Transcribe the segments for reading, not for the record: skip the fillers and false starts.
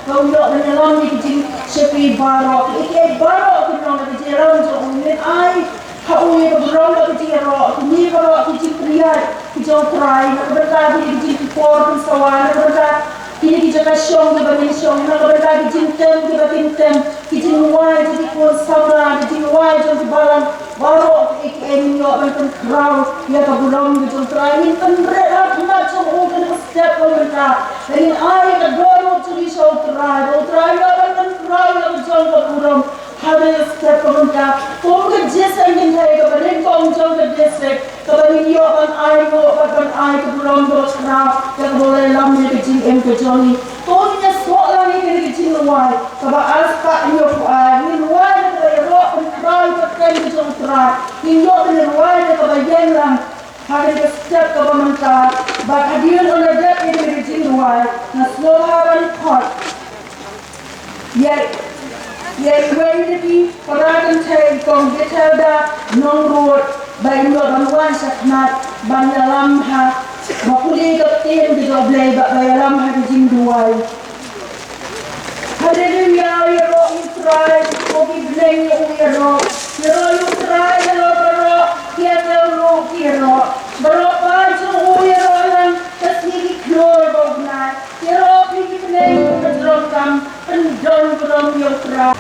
kau yok menyelam ni kecil sepi barok, ikai barok kita nak kecil orang tu unin ai, kau ye berong nak kecil barok, ni barok kecil pria, kecil try nak berkah ni kecil por pensawan nak berkah. Kini kita kasyong kita mensyong, nak berkah kecil kita tintem, kecil wai jadi pun sabra, kecil wai jadi balang barok ikai minyak macam kerau, ya kau berong kecil try ni penberat macam orang setiap mereka. Dari air ke dorong curi show try orang try yang jauh ke kurang. Hari setiap mereka, kau kerja ingin hari kepada kau jauh kerja kepada minyak air ke kurang dorong kerau yang boleh lamnya kecil kejoni. Kau ni soalan ini kecil luai, sebab aspek minyak ni luai kepada roh try kepada jauh try. Minyak ni luai kepada yang hari setiap kepada bahagian oleh dia ini kecil luai, nasloharan pot. Yai wajib peranan cai kong detailda nongrut bayi bantuan sakmat banyalam ha makuli kapten di doblei banyalam ha di jinduai. Hallelujah, ya roh Israel, kogi bleng ya roh Israel ya roh kiata roh baro baju ya roh lang tasnigi klor bogna ya roh pigi bleng pedrom kam pendon pedrom yokra.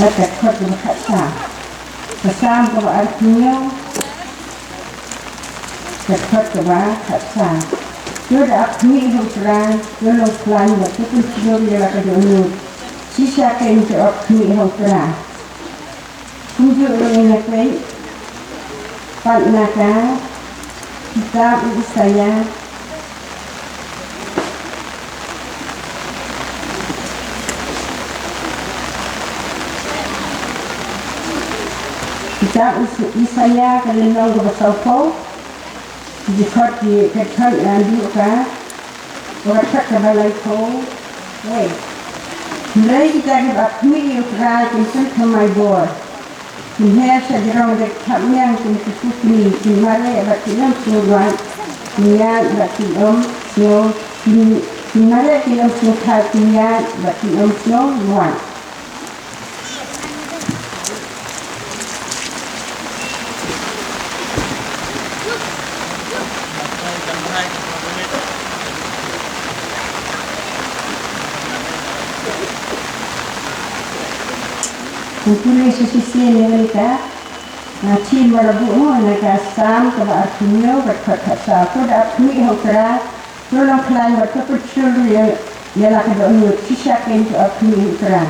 Dekat dekat sah, pesan artinya dekat dekat sah. Dia dah ni hidup terang, dia long pelan waktu pun dia dah kerja ni. sisa kain terok kami hokra tunjuk dengan kain pat naka kitab saya kitab Isaya kalendong bersaupo jikot di kekat lanjut ka orang kebalai ko wei mulai kita dapat mili ukra kisan kamai bor Kini sejarah dekat yang kini kusukni kini batinam surat niat batinam snow kini tinam surat niat batinam snow luan. Kumpulin sisi mereka, cim balabu mereka sam kepada artinya berkata satu dapat mih hokra, tolong kalian berkeputusan yang nak berunut sisa kain tu artinya hokra.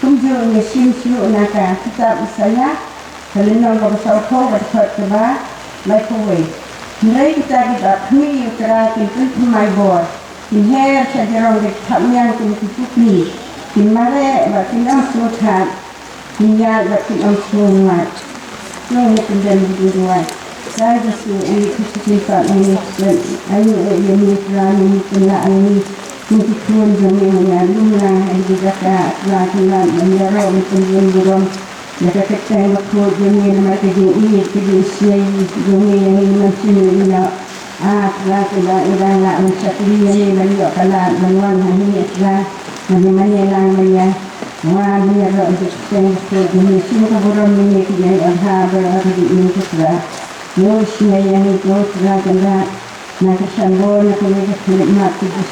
Tunjuk mesin siu naka kitab saya, kalian bersaupo berkata kepada microwave. Mulai kita dapat mih hokra kian pemai bor, kian sejarah dekat yang kini kusukni, kian mare batinam surat. Hingga berarti semua yang kemudian berdua saya justru ini kesulitan ini dan ini kerana kena ini mungkin tuan jaminan lumlah juga kerana menjara kemudian burung jika kita makhluk jaminan mereka ini kedisiai jaminan ini masih ini kerana tidak nak mencari ini beliau kalau menuan ini kerana bagaimana namanya wah dia ada untuk ini semua orang ini dia ada berada di ini juga Yosnya yang itu sudah kena nak sambung nak nikmat itu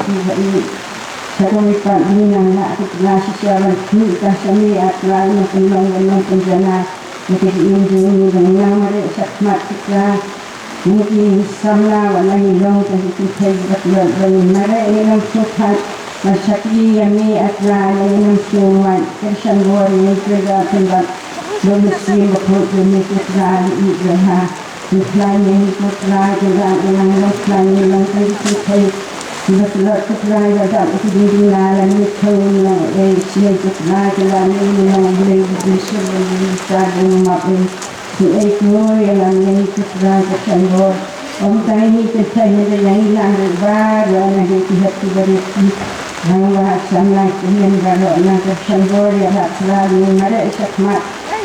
ini saya minta ini nak kita sesuatu kita sini atau nak menang penjana kita ini dengan mereka sakmat kita mungkin sama wanita yang kita hidup dengan mereka yang suka Masyakli yami atla yang semua kersan luar yang juga tempat domestik berkut demi putra ibrah putra yang putra juga yang putra yang terlihat betul putra yang itu dilakukan yang siapa putra juga yang boleh disuruh disuruh maupun itu yang putra kersan luar ini kerana yang hilang baru yang dilihat dari bahwa sana ingin kalau nak bersambung ya tak selalu mereka sakmat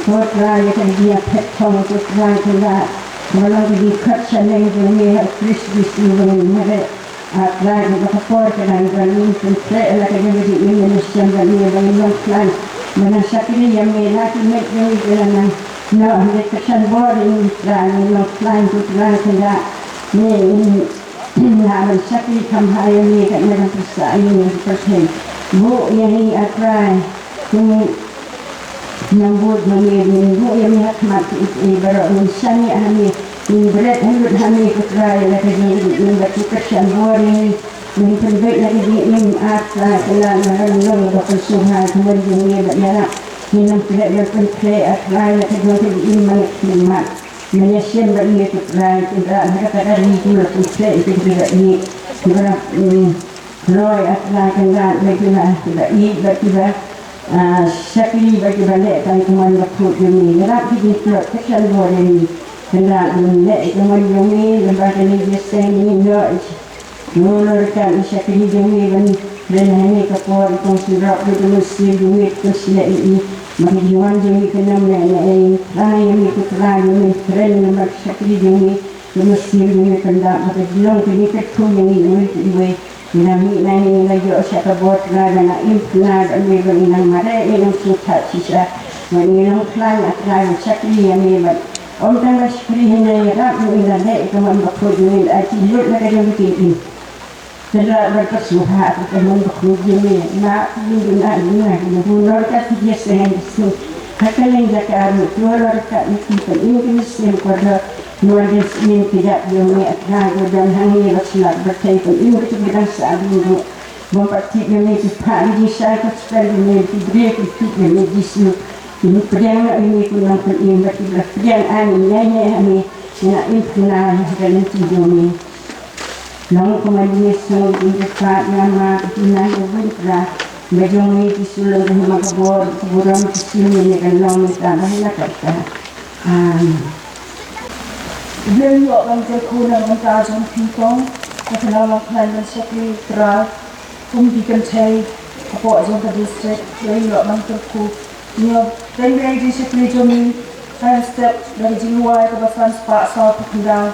putra yang dia petong putra juga kalau diikat sana ini Kristus ini mereka atlah berkapor kerana kalau putra lagi jadi Indonesia dan dia banyak plan mana sakit yang melaki mereka kerana no mereka bersambung ini plan putra juga ni Nah, sakit kamhaya ni kat dalam perasaan ini persen. Bu yang ini akrai, kini nyambut mengirim bu yang hikmat itu baru insani kami berat mulut kami akrai lagi ni batu persen buat ini penbaik lagi ni akrai kelan malam berpersuhan kemudian ni berjalan minum tidak berpengaruh akrai lagi ni iman Malaysian bagi akrai tidak kadang-kadang itu lebih itu tidak ini kita Roy akrai kelan lagi tidak tidak Syakiri bagi balik kan kuman makhluk ini Mereka kita kecil buat ini Kena balik kuman ini Lepas ini biasa ini Menurutkan syakiri ini Dan ini kepuat Konsirap itu mesti duit Kesilap ini Bagi juan ini kena mengenai Kerana yang ikut kerana ini Keren lemak syakiri ini Mesti duit kena Maka bilang ini kekum yang ini Dinamik nani lagi osya kabut kerana nak implan dan mereka inang mara inang sutat sisa menginang klan akran sakli yang mereka om tangga sekali hendak rap menginang dek kaman bakul duit aci lut nak ada begini tidak berkesuhat kaman bakul duit nak dunia dunia menurut kat biasa yang itu hakal yang jakar menurut kat mesti Inggris yang pada Nuadis ini tidak diomong akran dan hangi bersilat berkaitan ini kita saat ini Mempertik yang ini pak di saya kecil ini diberi kritik yang ini jisu ini pedang ini pun yang penting berarti pedang ani ini nak impuna dan tidur ni. Lalu kemudian semua ini pak nama ina yang bergerak bejong ini jisu lalu makabor kuburan kecil ini kan lalu tanah nak kata. Beliau orang terkuna mentajam pingpong, kenalan kanan sepi terat. Di Kentai, apa aja ke distrik, dari orang terku, ni dari distrik Jomi, saya step dari Jiluai ke Sanspa Sawah Pekendang,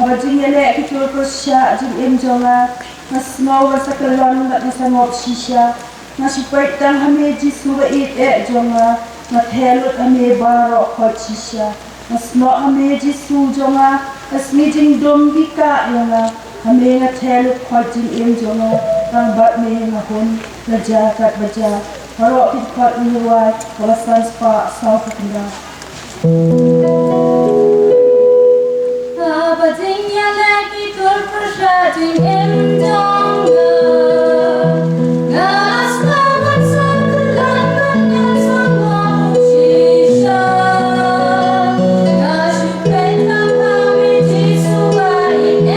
apa jenis lek kita bersya, jenis jonga, nas mau rasa kelan nak bisa ngop shisha, nas supaya tang kami jisu it jonga, nas helut kami barok kot shisha, nas mau kami jisu jonga, nas meeting dom bika jonga. Kami nak telu kuatin im jonga rambat me ngahun raja kat baca harok kita kuat niwai kawasan spa Sawah Pekendang. Abadnya lagi terpercaya im jonga gas banget sekelan yang sama sisa gas supaya kami disukai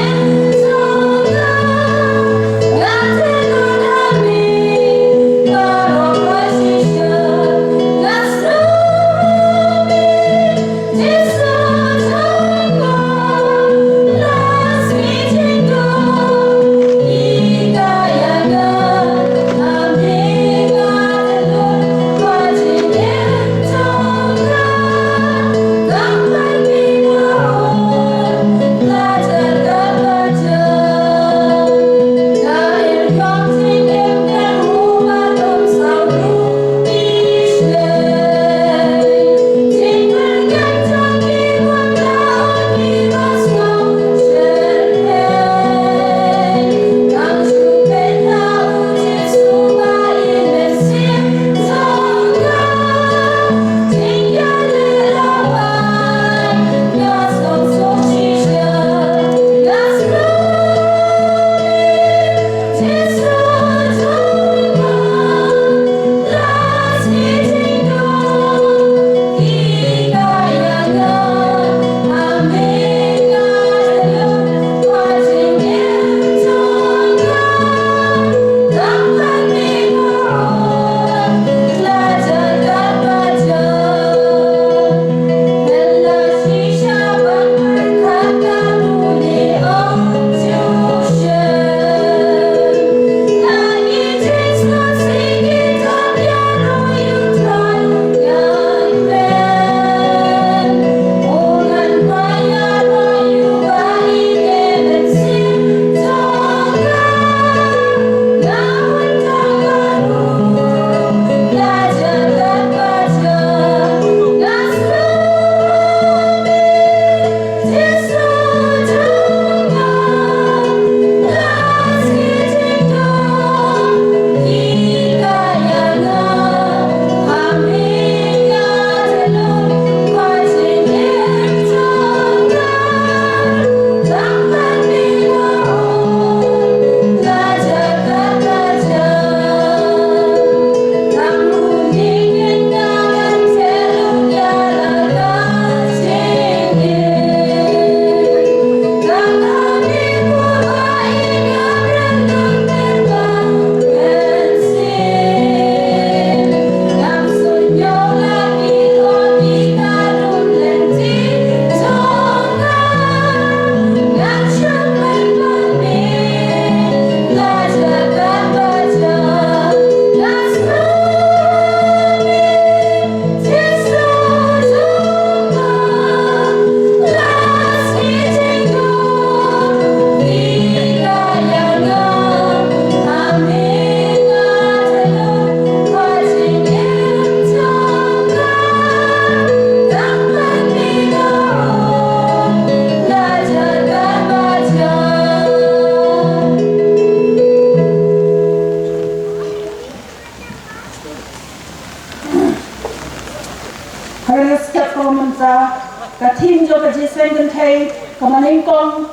Katim jo ka jisen Kentai kamaning kong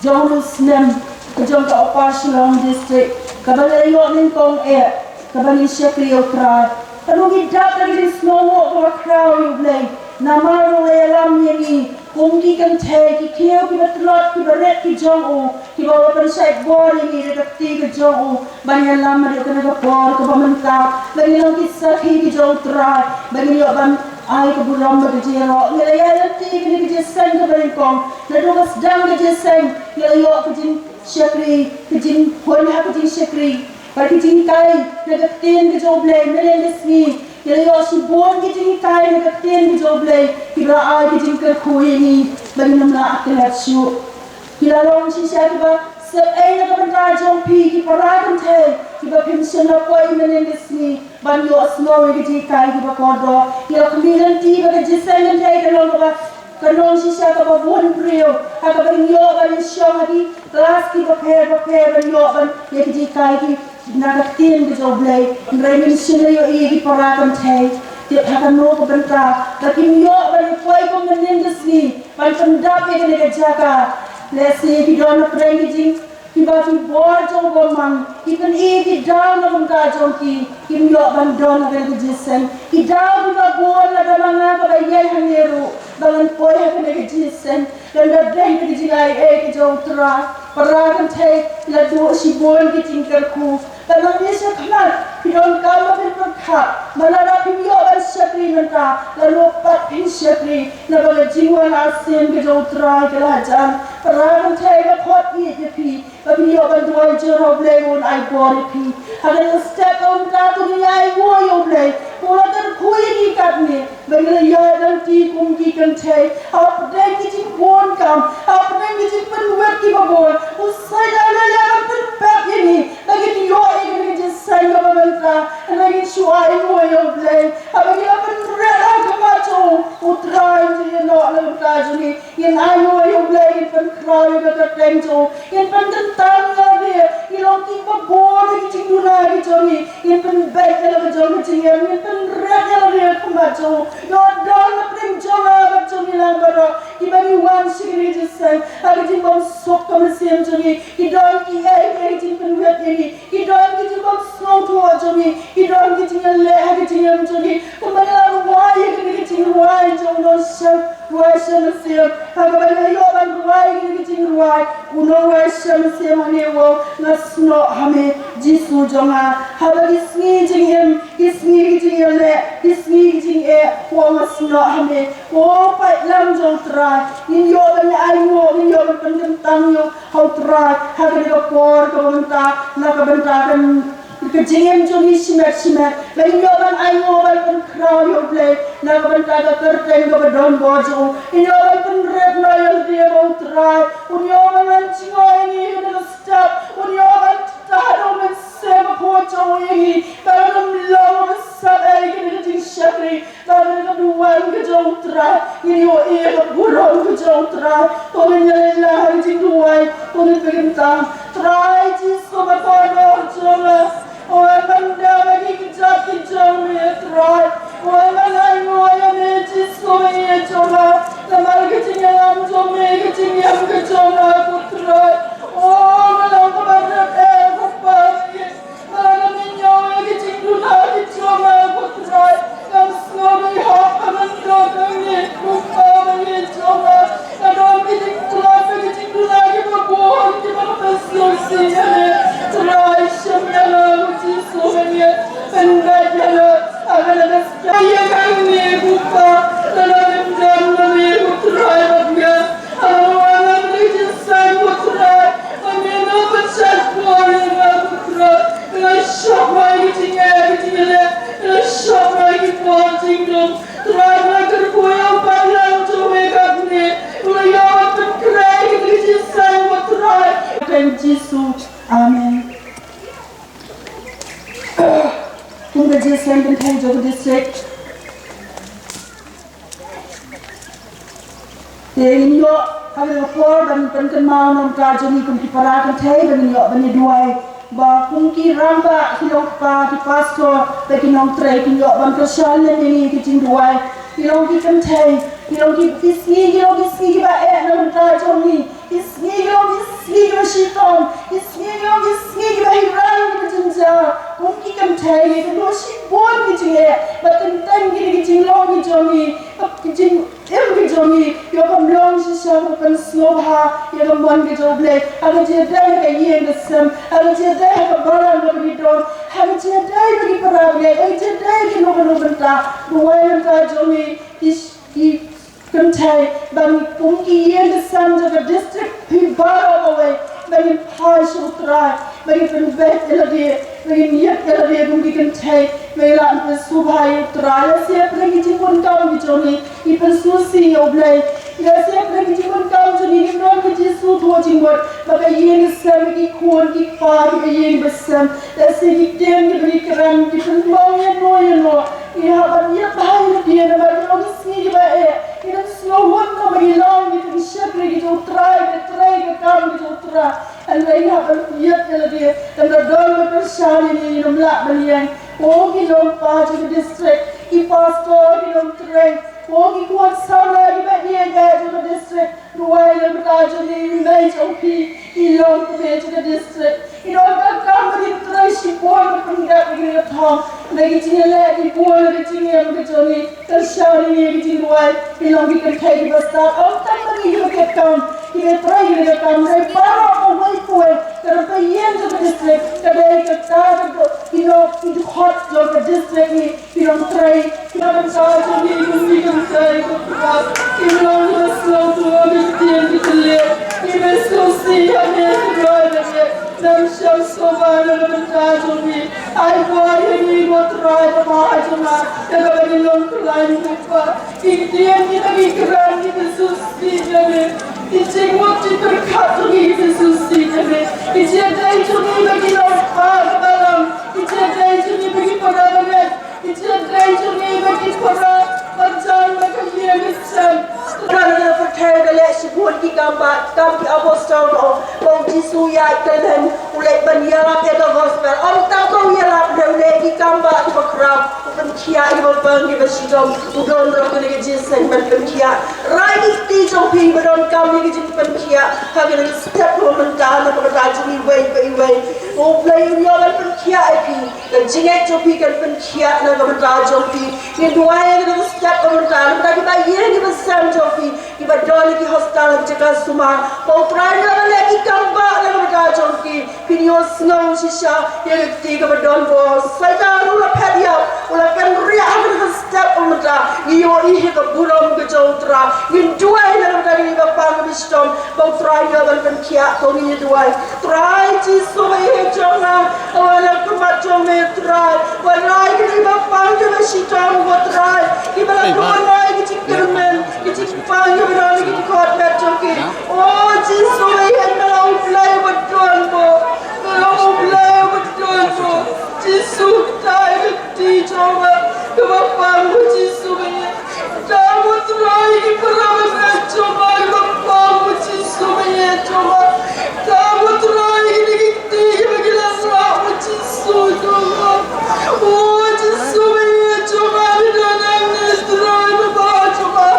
Jonus nem kejong ka Upper Shillong District kabali yo ning kong kabali Shekri Utrai kanu gidap lagi snow ko crowd you play namaro elam yeni kungki kan the ki keu ki batlot ki baret ki jong o ki bawa kan side board ni rekti ki jong o banyak lam ri kan ka por ko pamenta bagi long ki sakhi ki jong trai bagi yo ban ai ko buram ba ki ro ni la ya ti ki ki sen ko bari kong na do gas dang ki sen ya yo ki jin Shekri ki jin hon ha ki jin Shekri bagi jin kai na ka tin ki jong blay mele lisni Jadi kalau si bon kita ni kaya ni ketien ni joblay, kita ay kita jingkar kuih ni bagi namla akhirat syuk. Kita long si siapa kita sebay na kapan jong pi kita rakan the, kita pension na kuih menengis ni ban yo asmawi kita kaya kita kodo. Kita kemilan ti kita jisengan the kalau kita kanong si siapa kita bon brio, agak bagi yo bagi syok lagi kelas kita pair bagi yo bagi ya kita kaya kita nagaktin ke joblay nremin sila yo igi parakan tay tiap hakan no ko benta lakin yo ban koy ko menendes ni ban pendap ye ne jaka lesi ki don preng jing ki ba ki bor jo go man ki kan igi down na ka jong ki yo ban don na ke jisen ki down ba bor na ga manga ko ye haneru ban koy ha ne jisen dan da dai ki jingai ki jo tra parakan tay la do si bon ki tingkar ku kalau dia sekelar, pidon kamu berkat, malah pihak bersyakri mereka, lalu pat syakri, nampaknya jiwa asin kejauh terai kelajan, perang tega kot ini pi, pihak bantuan jurau belai ai bori pi, ada step on katu ni ai woyo belai, mula terkui ni katni, bagi ya dan ti kumki kentai, apa deng kita pun kam, apa deng kita penuat kita pun, usai dah yang berpap ini, lagi dia ini kita sayang pemerintah, lagi suai woyo belai, apa dia penrela kemacu, utrai jadi nak lembaga jadi, yang ai woyo belai penkerai kita tenjo, yang pententang lagi, yang lagi babor kita guna jadi, yang penbaik kita jadi yang penrela lagi kemacu, yang dah penjala macam ni lah baru, kita ni wan sikit jadi, hari ini bang sok kemesin jadi, kita ni kita penbuat ini, kita bang sok tua jadi, kita leh kita jadi, kembali lalu wahai kita wahai jadi dosa, wahai semestinya, kembali lalu bang wahai kita wahai, uno wahai semestinya mana wo nasno hame jisu jonga, habis isni jadi leh, isni jadi wo nasno hame, wo pai lam jauh terai, ini yo bang ayo, ini yo bang pentang yo, how terai, habis kapor kebentar, nak kebentarkan kejadian jadi simet, lain orang ayo orang crowd yo play, nak bentar kerten ke bedon bojo, ini orang penrep loyal dia mau try, ini orang cingoy ini dengan step, ini orang tahu mensema bojo ini, kalau melau mesat ini dengan syakri, kalau keduaan kejauh try, ini orang burung kejauh try, orang nyelah hari jinduai, orang perintah try jisko berkono jangan. Orang benda bagi kejap metrai, orang lain orang nejis orang coba, nama kecingnya jom kecingnya kecoba putra, oh malam kebarat kupasi, malam minyak kecing dulu kecoba putra, yang semua hak mentok ini lupa bagi coba, kalau kecing dulu kebawa kita bersusi try sembilan Slovenia, Pengajaran, agak saya kami buka, dalam kami putrai bagia, orang kerja saya putrai, kami nak besar puan putrai, dengan syok lagi tinggal, syok lagi puan tinggal, try nak kerja panjang cuma kami, orang berkerai kerja saya putrai, dan Yesus, Amin. Tunggu jisen dan Tenjo district. Ini yo kalau lapor dan penkenal nam kajuni kum kiparakan teh dan yo bani duai ba kungki ramba kilong pa kipasto bagi nom tray yo ban kesalahan ini kicing duai kilong ki kan teh kilong ki kisni ba nam kajuni isngi shiton, isngi hiran jinja, mungkin kan thai kan lo shi bon ki jinge, batan tan ki jing long ki jongi, jing ki jongi, yo kam long shi shang kan slobha, yo kam bon ki joble, aga je dai ka yen the sam, aga je dai ka baran ka bidon, aga je dai ka parable, aga je dai ki no benta, buai ka jongi is contain bang kumki yen the sons of a district who borrow away bang partial try bang from vet elade bang yet elade kumki contain bang la the subhai try se bang ji kon kam bi joni ipan susi oblay ya se bang ji kon kam joni ni non ki su tho jing wat bang yen sam ki kon ki pa ki yen besam la se ki ten ki kran ki sun mo no ya ban ya bhai ni na ba no si ba kita slow ko magilang kita syakri kita try kam kita try and they have a yet elade and the dog of shani ni numla baliang o ki long pa to the district ki pastor ki long try o ki kuat sama ki ba ni ga to the district ruai le bata ni mai op ki long to the district you know that kam ki try shi ko ko pinda ki ni thong lagi jinge le ki ko le jinge am ki joni ka shani ni ki ruai long ki kan thai ki basta am tan ni yo ke kam ki try ki kam re paro ko wai ko ter pa yen to the district ka dai ka ta ko you know ki hot lo the district ni you don't try ki na sa to ni kan try ko ka ki lo ni slow to ni ki le ki me so si ya me ro le nam sham so ba na ta to ni ai ko ni mo try to ma to na ka ba ni long line ko pa ki tien ni ta ki kran ni so si ya me ki mo ti per khato ni so si ya me ki je dai to ni ba ki lo pa ba lam ki je dai to ni ba ki pa ba me ki je dai to ni ba ki pa ba jan ba ka ye mi sam Rana percaya dengan sebuah di gambar kami apostol orang Yesus yang kalian oleh banyaklah kita gospel orang tahu kau ialah oleh di gambar di berkerap penkia di berbang di bersidang udon orang yang Yesus penkia rai di jompi beron kami yang Yesus penkia hagen step momentan apa kata jadi way oh play yang penkia api dan jingat jompi kan penkia nak kata jompi ni dua yang step momentan kita kita yang kita sam jompi iba doli ki hostal jaka suma pau prana lagi kamba lagi bada jongki pinyo snow shisha yekti ka badon bo saita rula padia ula kan ria ha step umta iyo ihe ka burom ka jotra yin duai lagi bada ni ba pang bistom pau prana ban kia ko ni duai try ji so ye jona wala kuma jome try wala ni ba pang ka shitam go try iba la ki chikirmen ki chikpang yo berani ki kot met joki oh jisu ye kalau play betul bo kalau play betul bo jisu tai ti coba ke bapang jisu ye kamu try ki pernah coba bapang jisu ye coba kamu try ki ti bagi lasra jisu coba oh jisu ye coba dan try bapa coba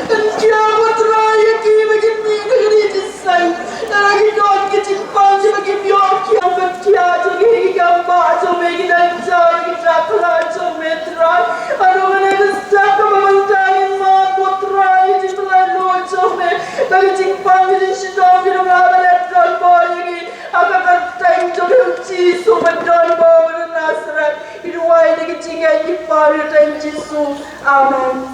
dan kia try ki bagi ni negeri jisai dan lagi don ki simpang bagi biar kia berkia jadi gambar coba ki dan jai ki takla coba try aduh mana stop memantai mak try jimla no coba lagi simpang ki sidang ki dong abalat don boy ki akan time coba uci super don boy nasrat iduai lagi jingai ki par time jisu amen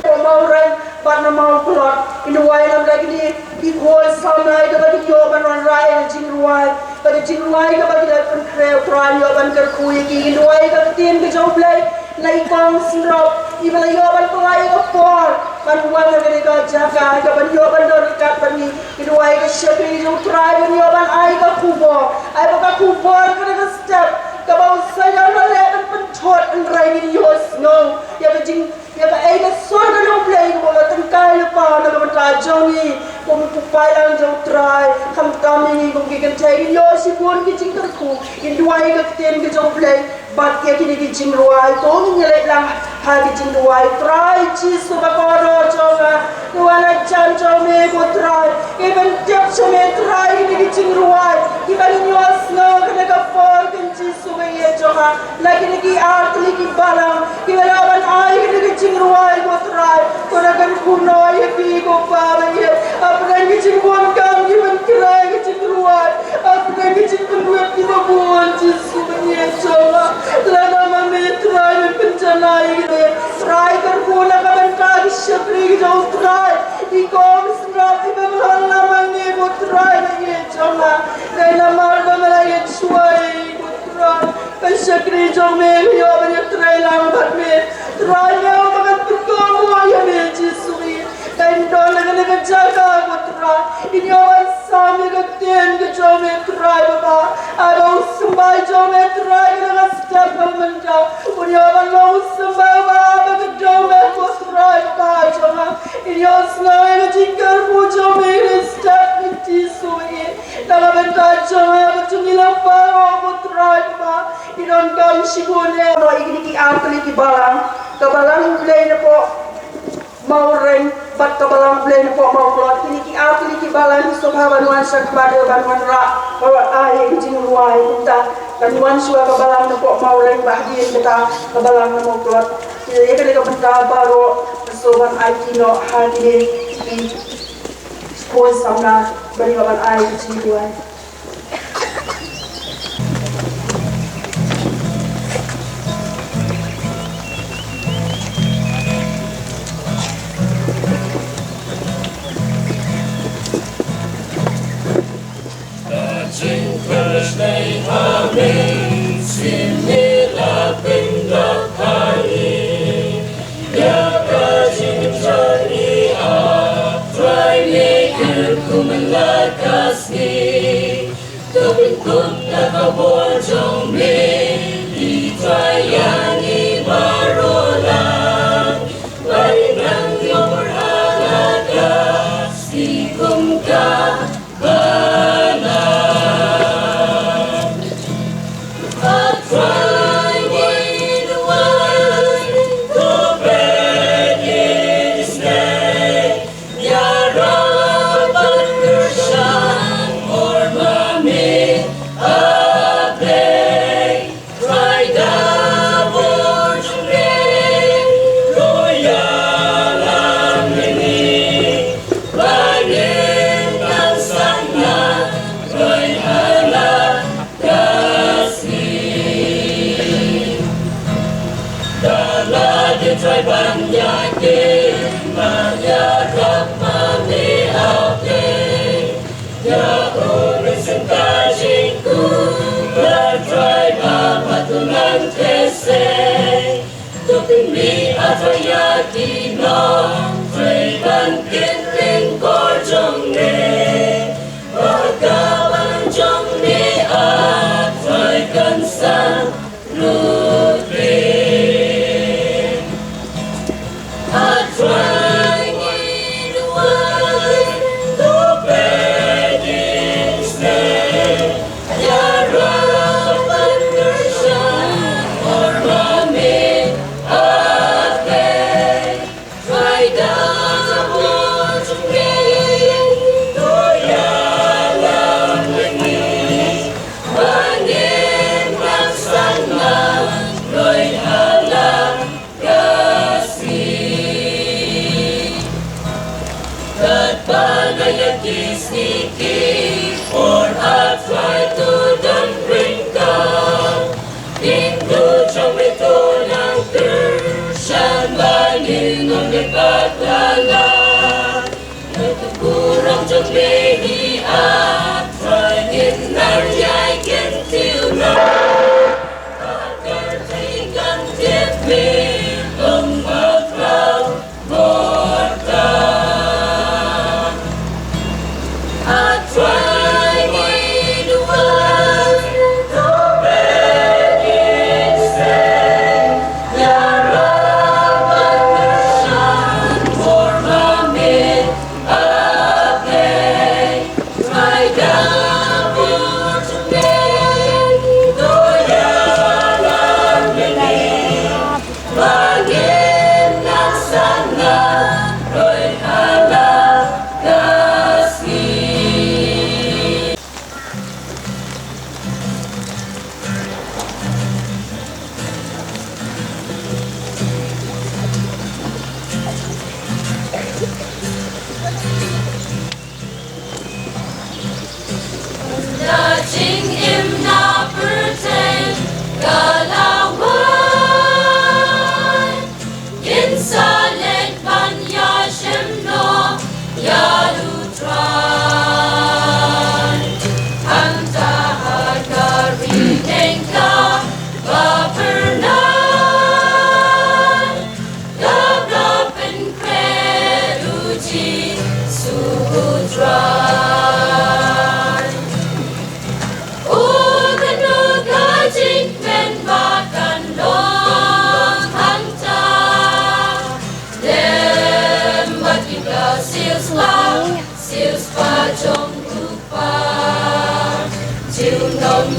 Mauran pada mau pelot ini wayang lagi ni ikut sama itu bagi jawaban orang raya jingruai bagi jingruai itu bagi dapat kreu kreu jawaban kerkui ini wayang itu tim kejoblai lagi kong sinrop ibu lagi jawaban pelai opor manuan lagi dekat jaga jawaban dekat bani ini wayang kesyakri jauhtrai bani jawaban ai kubur kerana step kabau saya melihat pentot enrai ini yosno ya kecing ya ai ka sorga no play ko la tangkai pa na ba jongi ko pupai ang jautrai kam kami ni ko gigan tai yo si pon ki jing ku in duai ka ten ke jong play bat kia kini ki jing ruai to ni le lang ha ki jing ruai try Jesus ba ko ro chonga tu ana chan chong me ko try even tip so me try kini ki jing ruai ki ba ni was no kene ka for kin Jesus me ye chonga la kini ki art li ki balang ki ba ban ai kini ki jing ruai ko try ko na kan kuno ye pi ko pa ye apna ki jing won kam ki ban krai ki jing ruai apna ki jing duet ki ba bon Jesus me ye chonga la na me try me penjana ye try kar ko na ka ban ka ki shapri ki jo try di kom snap di ba na me ko try me ye chonga dai na mar ba me ye chuai ko try kan shakri jo me yo ba ye try lang bat me try me o ba kan ko mo ye me Jesus dan dona kena kejaga putra ini orang sami keten ke jome try bapa ada usmai jome try kena setiap menjau ini orang lo usmai bapa ke jome putra bapa joma ini osnai ke jingkar pu jome setiap Yesus ini dalam bentar jome berjumlah para putra bapa ini orang kami sibune orang ini ki angkli ki balang kebalang lain po mau reng bat kabalang blend po mau klot kini ki out kini ki balan so banuan sa kabado banuan ra bawa ai jing ruai kita banuan suwa kabalang na po mau reng bahdien kita kabalang na mau klot kini kini ka benta baro so ban ai kino hadin ki spons samna bari ban ai jing ruai Right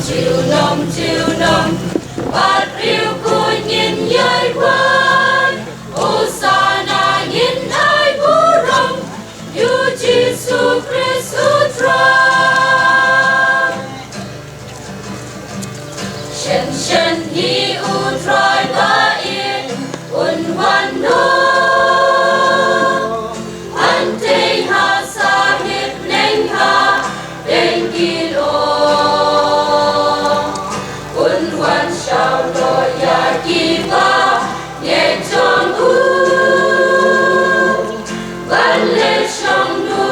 chiều nông bát riêu cùi nhìn dây quanh Hosanna nhìn ai vũ rong Yu Jesus Christus Rang Shen hi u trai ba yên un hoan nô Ante ha sa hip neng ha Deng kilo Un hoan shao lo ya kiva Ye chong u Van le shong nu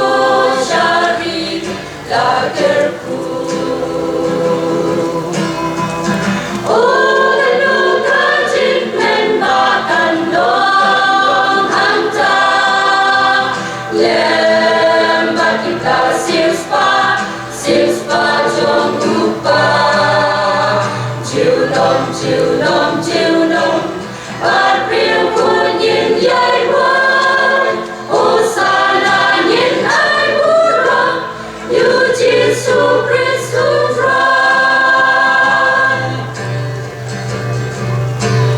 shari La ger ku chiều nông bát riêu cùi nhìn dây quanh Hosanna nhìn ai vũ rong Yu Jesus Christus Rang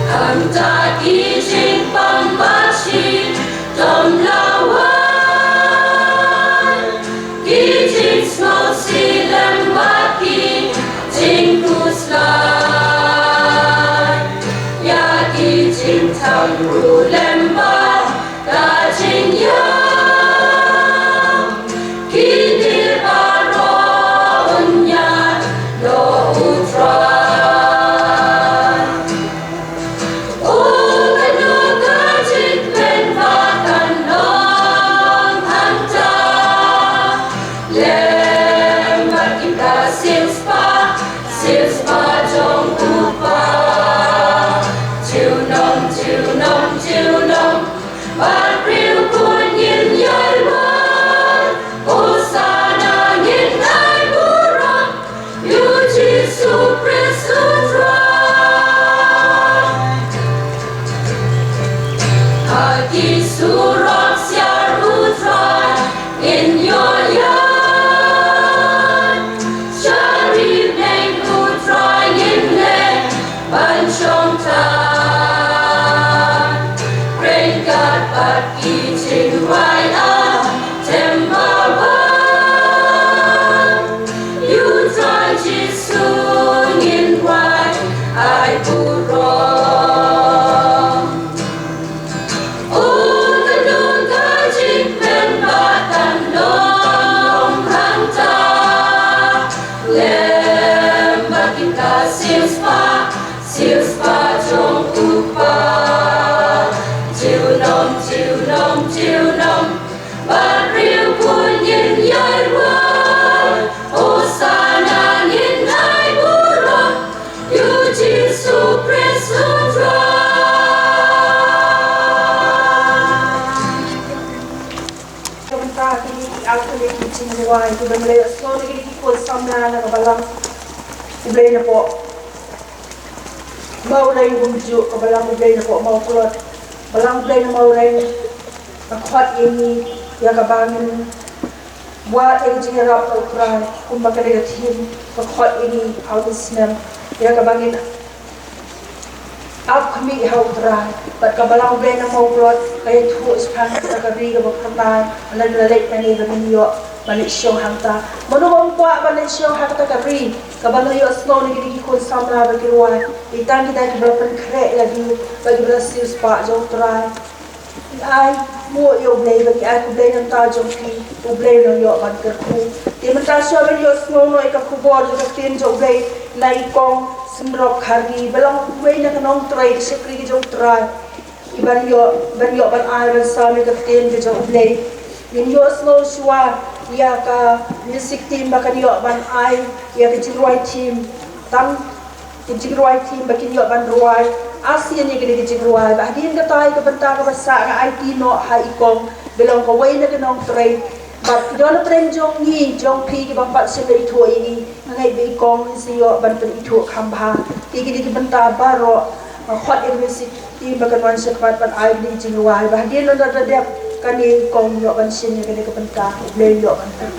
Hằng ta kỳ trình bằng bát chi Trong lao hoan Kỳ trình snow si lem bát kỳ Trình kus lai Trình thằng ru lem ba ta trình yang Khi đi ba ro un nhạt lo u trai O cái nu ta trình lên ba tan long hang ta Lem ba kim ta siêu spa trong u pa chiều nông bát riêu cùi nhìn dây quanh Hosanna nhìn ai vũ rong Yu Jesus Christus Rang Ha ki su rong sia ru trai in your yard Shari neng u trai in le ban trong ta But eating right up Tembawan You try Jesus in right I put wrong Oh the noon ka jing men batan long hang ta Lem bakin ka siêu spa trong upa chiều nông bát riêu cùi nhìn dây quanh Hosanna nhìn ai vũ rong Yu Jesus Christus Rang Kebentar kini aku ni kucing luai tu benda so ni kini kikul samla na kabalang kublay na po mau lain bumju kabalang kublay na po mau kulot balang kublay na mau lain Nakuat ini ya kabangan buat yang jengarap terukrai kumbaga negatif nakuat ini autism ya kabangan up kami hau terai but kabalang blend na mau plot kaya tu sepan sakari ka berpertai analalek nani gamin yo balik show hangta manubang buat balik show hangta kari kabalang yo snow ni gigi kun samra berkiruan itang kita berpen krek lagi bagi berhasil sepak jauh terai ai mua yêu blay bagi ai ku blay nam ta jong ki ku blay no yo ban ker ku ti man ta so ben yo snow no ka ku bo jo tin jo blay nai kong simrok khari belang wei na kanong trai sekri ki jong trai iban yo ban ai ban sa mi ka tin ki jong blay nin yo snow shwa ya ka music team bakan yo ban ai ya ka jirwai team tam ki jirwai team bakin yo ban ruai Asia ni kini kecikruai, bahagian ketai kebentar kebesak ke IT no hai ikong belong kawai na kenong tray, but dola tren jong ni jong pi ke bampat sila itu ini ngai be ikong siyo ban pen itu khamba, kini kebentar baro hot university ti bakan wan sekpat ban ai di kecikruai, bahagian no dah dap kani ikong yo ban sini kini kebentar beli yo ban pen.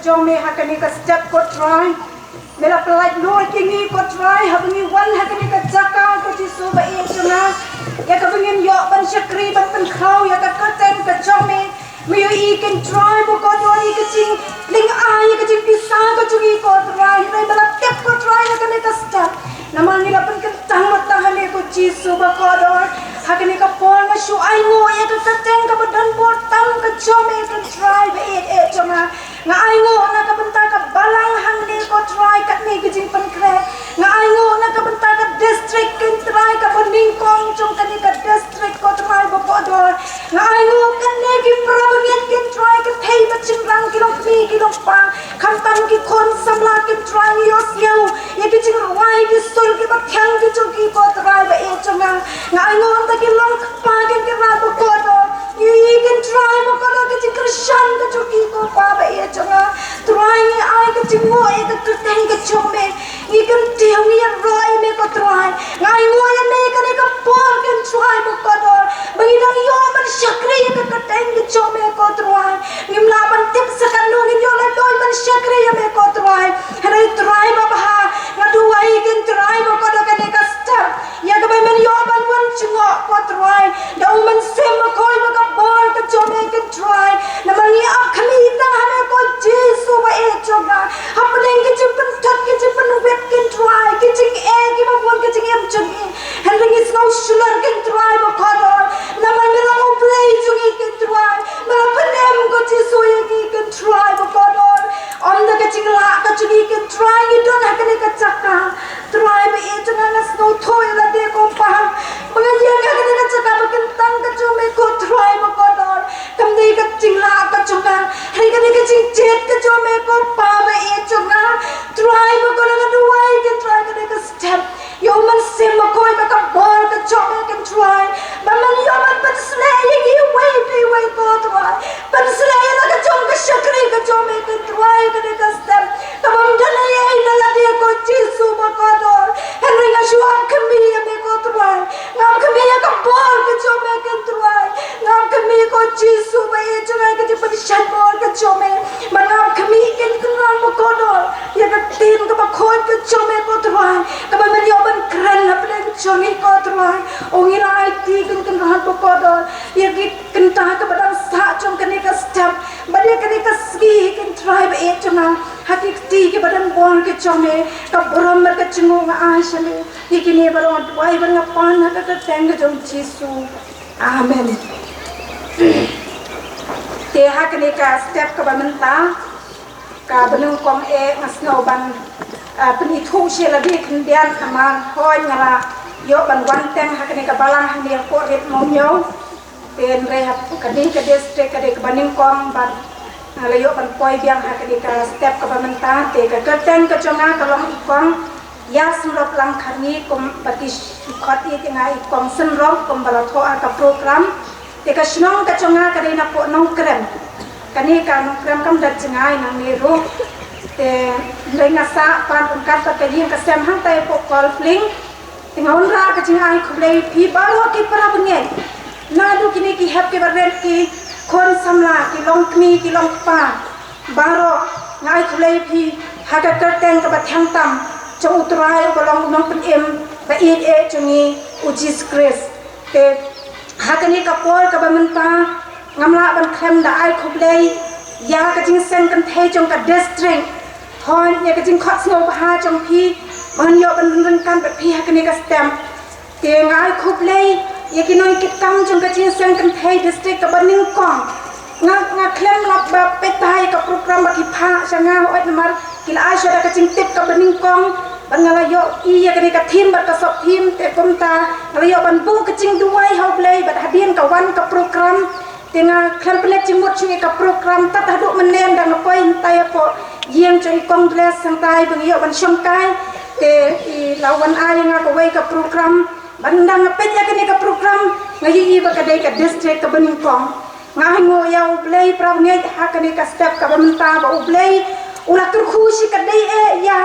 jome hakani ka step ko try mela pelai lord kingi ko try habni wan hakani ka jaka ko jisu ba e chuna ya ka bingin yo ban syakri ban pen khau ya ka ten ka jome me yo I can try bo ko do I ka ching ling ai ka ching pisa ka chungi ko try re mela tep ko try hakani ka step naman nila pen kan tang matahale ko jisu ba ko do hakani ka pon na shu ai ngo ya ka ten ka badan bo tam ka jome ka try ba e chuna nga ai ngo na ka benta ka balang hang ni ko try kat ni ke jing pen kre nga ai ngo na ka benta ka district kin try ka banding kong chung ka ni ka district ko try bo ko do nga ai ngo kan ni ki prabangit kin try ka thei ba ching rang ki long mi ki long pa kan tan ki kon samla kin try yo siau ye ki jing wai ki sol ki ba thang ki chung ki ko try ba e chung nga ai ngo ta ki long pa kin ki ra bo ko do you can try mo ko ka jing krishan ka chung ki ko pa ba e try ni ai ka ching mo e ka ten ka chome ni kan tiang ni roi me ko try ngai mo ya me ka ni ka por kan try mo ko do bagi dang yo man syakri ka ten ka chome ko try ni mla ban tip sa kan no ni yo la doi man syakri ya me ko try hai try ba ba nga du ai kan try mo ko do ka ni ka step ya ka ba man yo ban wan chungo ko try da man sem mo ko ka por ka chome kan try na man ni ak khami tang ha ko jisu ba e choga hapling ki chimpan thak ki chimpan wet kin try ki ching e ki ba bon ki ching em chung handling is no shular kin try ba khador na man me la play chung kin try ma panem ko jisu ye ki kin try ba khador on the ki ching la ka chung kin try ni don ha ka chaka try ba e chung na snow toy la de ko pa mga ye ka ka chaka ba kin tang ka chung me ko try ba khador kam dei ka ching la ka chung ka hai ka ching jet ka chung me ko pa ba e chung na try ba ko na do ai can try ka step yo man sim ma ko ba ka bor ka chung me can try ba man yo man but slay ye way ko try but slay na ka chung ka shakri ka chung me can try ka step ka bam dala ye na la de ko jisu ba ko dor henry nga shu am kami me ko try ngam kami ka bor ka chung me can try ngam kami ko jisu ba e chung ka ji pa shan bor ka chung me man ngam kami ken kan mo ko dor ya ka tin ka ba khoi ka chung me ko try ka ba man yo ban kran na ple chung me ko try ong ira ai ti kan ran mo ko dor ya ki kan ta ka ba dang sa chung ka ni ka step ba de ka ni ka ski kan try ba e chung na hati ti ke ba dang bor ka chung me ka brom mer ka chung nga a shale ye ki ni ba ro wai ba nga pan na ka teng ka jong jisu amen te ha ka ni ka step ka ba man ta ka benung kong e ngasno ban peni thu she la de kan dian aman hoi ngara yo ban wan teng ha ka ni ka balang ha ni ko ret mom yo ten re ha ka ni ka district ka de ka baning kong ban la yo ban poi biang ha ka ni ka step ka ba man ta te ka teng ka chonga ka long kong ya smrop lang khani kom pati khati te ngai kong sen rong kom bala tho ka program te ka snong ka chonga ka de na po nong krem kani ka nong krem kam dat chengai nang ni ro te lenga sa pan pun kat ka yin ka sem hang tai po kol fling tingaun ra ka chengai khlei phi ba ho ki para bunge na du kini ki hap ke barren ki khon samla ki long kmi ki long pa baro ngai khlei phi ha ka ka teng ka ba thang tam cho utrai ba long nong pen em ba e chungi ujis kres te ha kani ka por ka ba menta ngamla ban khem da ai khublei ya ka jing sen kan thei chong ka district hon ya ka jing khot snow ba ha chong phi ban yo ban run kan ba phi ha ka ni ka stem te ngai khublei ya ki noi kit kam chong ka jing sen kan thei district ka ban ning kong nga khlem lok ba pe tai ka program ba ki pha changa oi mar kila ai sha ka jing tip ka ban ning kong ban ngala yo I ya ka ni ka thim ba ka sok thim te kom ta ngala yo ban bu ka jing duai hoblei ba hadien ka wan ka program tenga klan pelet cimut cungi ka program tat hadu menen dang poi tai po yeng coi kongres sang tai bang yo ban syong kai te I lawan ai nga ka wei ka program bandang pet ya ka ni ka program ngai I ba ka dai ka district ka baning kong ngai ngo ya ublei prav ngai ha ka ni ka step ka ban ta ba ublei ula tur khushi ka dai e ya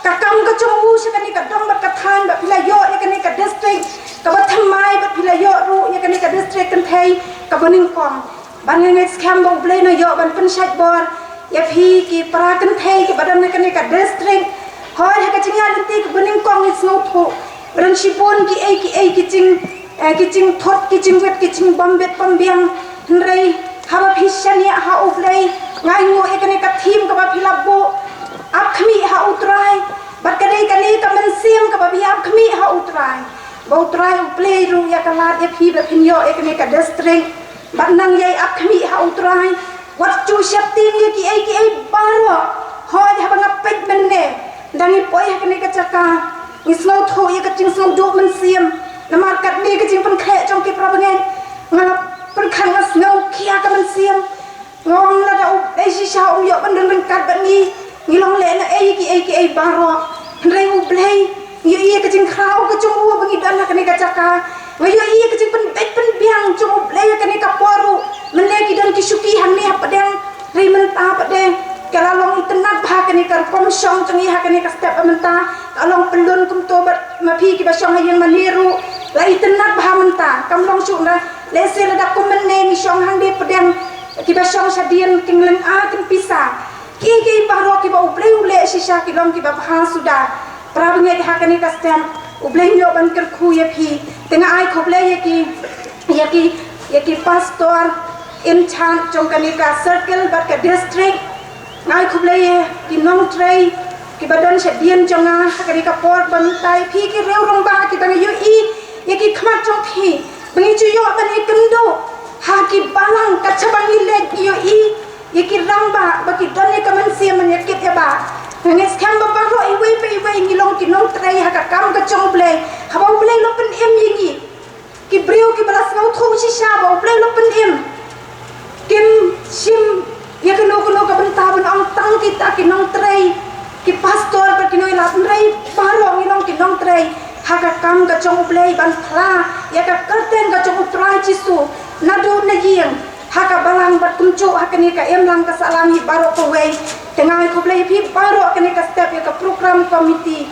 ka kam ka chung u shi ka ni ka dong ba ka than ba pila yo ya ka ni ka district ka ba thamai ba pila yo ru ya ka ni ka district kan thei ka baning kong ban ngai scam ba ublei no yo ban pen shat bor ya phi ki prakan thei ki badan na kane ka district hoi ha ka chinga linti ki buning kong is no tho ran shipon ki ching thot ki ching wet ki ching bambet pambiang nrei ha phi shania ha uplei ngai ngo ekane ka thim ka ba philabo ap khmi ha utrai bat kadai kali ka man siam ka ba bi ap khmi ha utrai ba utrai uplei ru ya kalat ya phi ba phinyo ekane ka district bat nang yai ap khmi ha utrai wat chu shapti ni ki ai baro hoi ha ba ngapet menne dangi poi ha kane ka chaka islo tho ya ka ching slo do man siam namar kat ni ka ching pan khe trong ki prabangen ngala pan khang as no kia ka man siam ngong la da ai si sha yo ban dang kat ban ni long le na ai baro rei u play yo ia ka ching khau ka chung u bangi dan ka ni ka chaka ngayo ia ka ching pan biang chung u play ka ni ka poru men le ki dan ki suki han ni ha padang rei men ta padang kalau long internet bahkan ni kan komsong cengi hakan ni step amenta kalau pelun kum tobat mapi ki basong yang maniru la internet bahamenta kam long suna lese la komen ne ni song hang de pedang ki basong sadian kinglen a kin pisa ki baro ki ba uple ule sisa ki long ki ba ha sudah pravnya hakan ni step uble yo ban ker khu ya phi tengah ai khoble ya ki pastor in chan trong kanika circle bat ka district ngai khublei ki nong trei ki badan sedian jonga hakari ka por bantai phi ki reu rong ba ki tang yu I ye ki khmat chong phi bangi chu yo ban e kendo ha ki balang ka chabang I le yu I ye ki rang ba ki don e kaman sia man ye ki te ba ngai skam ba ro I we ngi long ki nong trei ha ka kam ka chong blei ha ba blei lo pen em ye ki breu ki balas ngau thu chi sha ba blei lo pen em kim sim ya keno ka benta ban ang tang kita kinong trei ki pastor ba kinoi la trei parong inong kinong trei haga kam ka chong play ban thla ya ka curtain ka chong trai chisu nadu na yeng haga balang bat kumchu hakani ka emlang ka salami baro ko wei tengai ko play phi baro kani ka step ya ka program committee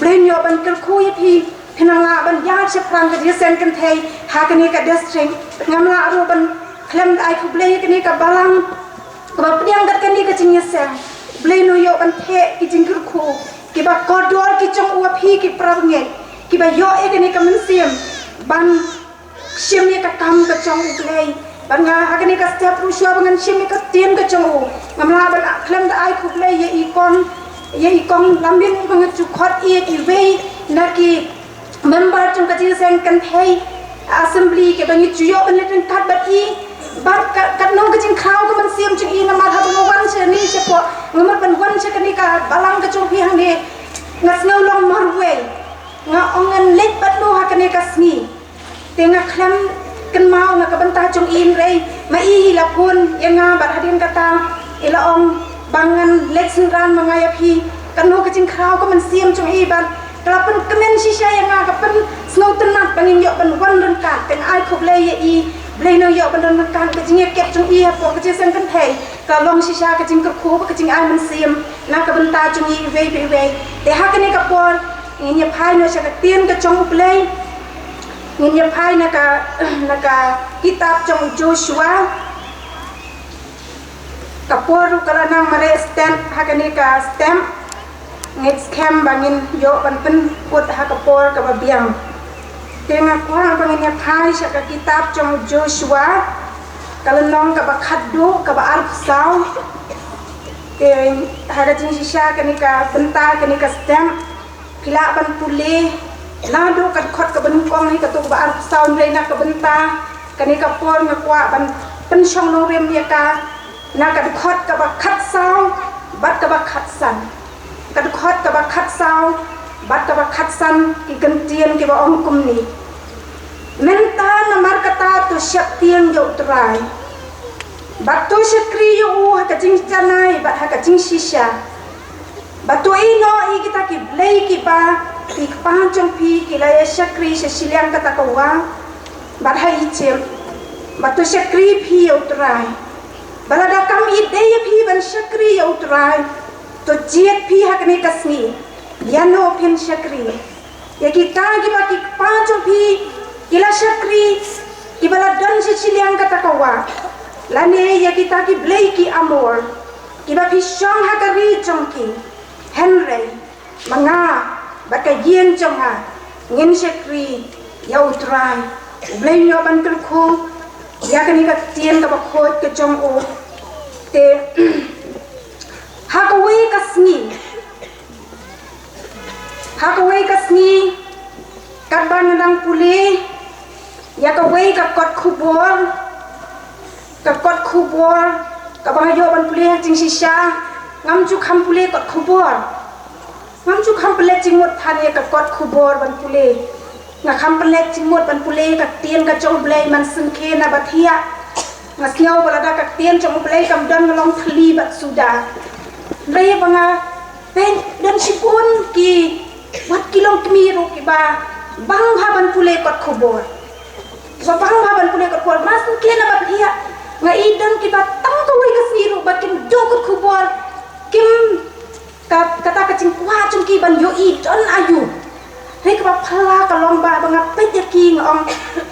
blenyo ban ker khu ya phi phenanga ban ya cheprang ka disen kan thei hakani ka district ngamla ru ban klem ai ko play kani ka balang ba pdiang gat kan ni ka ching yesang blei no yo ban the ki jing kur khu ki ba kodor ki chong u phi ki prav nge ki ba yo e ka ni ka man siam ban sim ye ka kam ka chong u blei ban nga ha ka ni ka step ru shwa ban sim ye ka tien ka chong u ngamla ban klem da ai khu blei ye i kong lambin ko nge chu khot I we na ki member chung ka jing sang kan thei assembly ke ban chu yo ban le tan kat ba I bat kat nong kecing khau ke man siam chung I nama ha ban wan che ni che po ngamar ban wan che kan ni ka balang ka chung pi hang ni ngas no long mar we nga ongan let bat no ha kan ni ka sni te nga khlam kan mau na ka ban ta chung in rei ma I la pun yang nga bat hadin kata ila ong bangan let singran mangaya phi kan no kecing khau ke man siam chung I ban kalapan kemen sisa yang nga ka pen snow tenat bangin yo ban wan ren ka ten ai khop le ye I blei no yo ban ren kan ka jing ket chung I po ka jisen kan thei ka long sisa ka jing ka khu ka jing ai man siam na ka ban ta chung I we te ha ka ni ka por ngin ye phai no sa ka tien ka chung blei ngin ye phai na ka kitab chung Joshua ka por ka na mare stand ha ka ni ka stamp next camp bangin yo ban pen put ha ka por ka ba biang tenga kwa bangin ya phai sa ka kitab trong Joshua kalanong ka ba khaddu ka ba arp saw ke ha ka jing sisa ka ni ka benta ka ni ka stamp kila ban pule la do ka khot ka ban kong ni ka to ba arp saw nei na ka benta ka ni ka por nga kwa ban pen shong no rem ya ka na ka khot ka ba khat saw bat ka ba khat san kad khot ka ba khat saw bat ka ba khat san ki kan tien ki ba ong kum ni menta na mar kata to syak tiang yo trai bat to shakri yo ha ka jing chanai bat ha ka jing sisa bat to ino I kita ki blei ki ba ki pa chong pi ki la ya shakri se silyang kata ka wa bat ha I chem bat to shakri pi yo trai balada kam I de pi ban shakri yo trai to jiet pi ha kani kasni yano pin shakri ya kita ki ba ki pancho pi kila shakri ki bala don se chiliang kata kawa lane ya kita ki blei ki amor kiba pisong hakari jongki Henry manga baka yen jonga ngin sekri ya utrai blay nyoban kelku ya kani ka tien ka bakot ke jong o te hakaway kasni katban nang puli ya kaway ka kot khubor ka bang yo ban puli jing sisha ngam chu kham puli kot khubor ngam chu kham puli jing mot thane ka kot khubor ban puli nga kham puli jing mot ban puli ka tien ka jong blay man sun ke na bathia ngasnyaw balada ka tien jong blay kam dan long thli bat suda lay banga pen dan sipun ki wat kilong kemiru ki ba bang haban pule kot khobor so bang haban pule kot khobor mas ke na bat hiya nga idan ki ba tang to wi kasiru ba kim do kot khobor kim kata ka cing kwa chung ki ban yo idan ayu he ka ba phala ka long ba banga pet ya ki ngong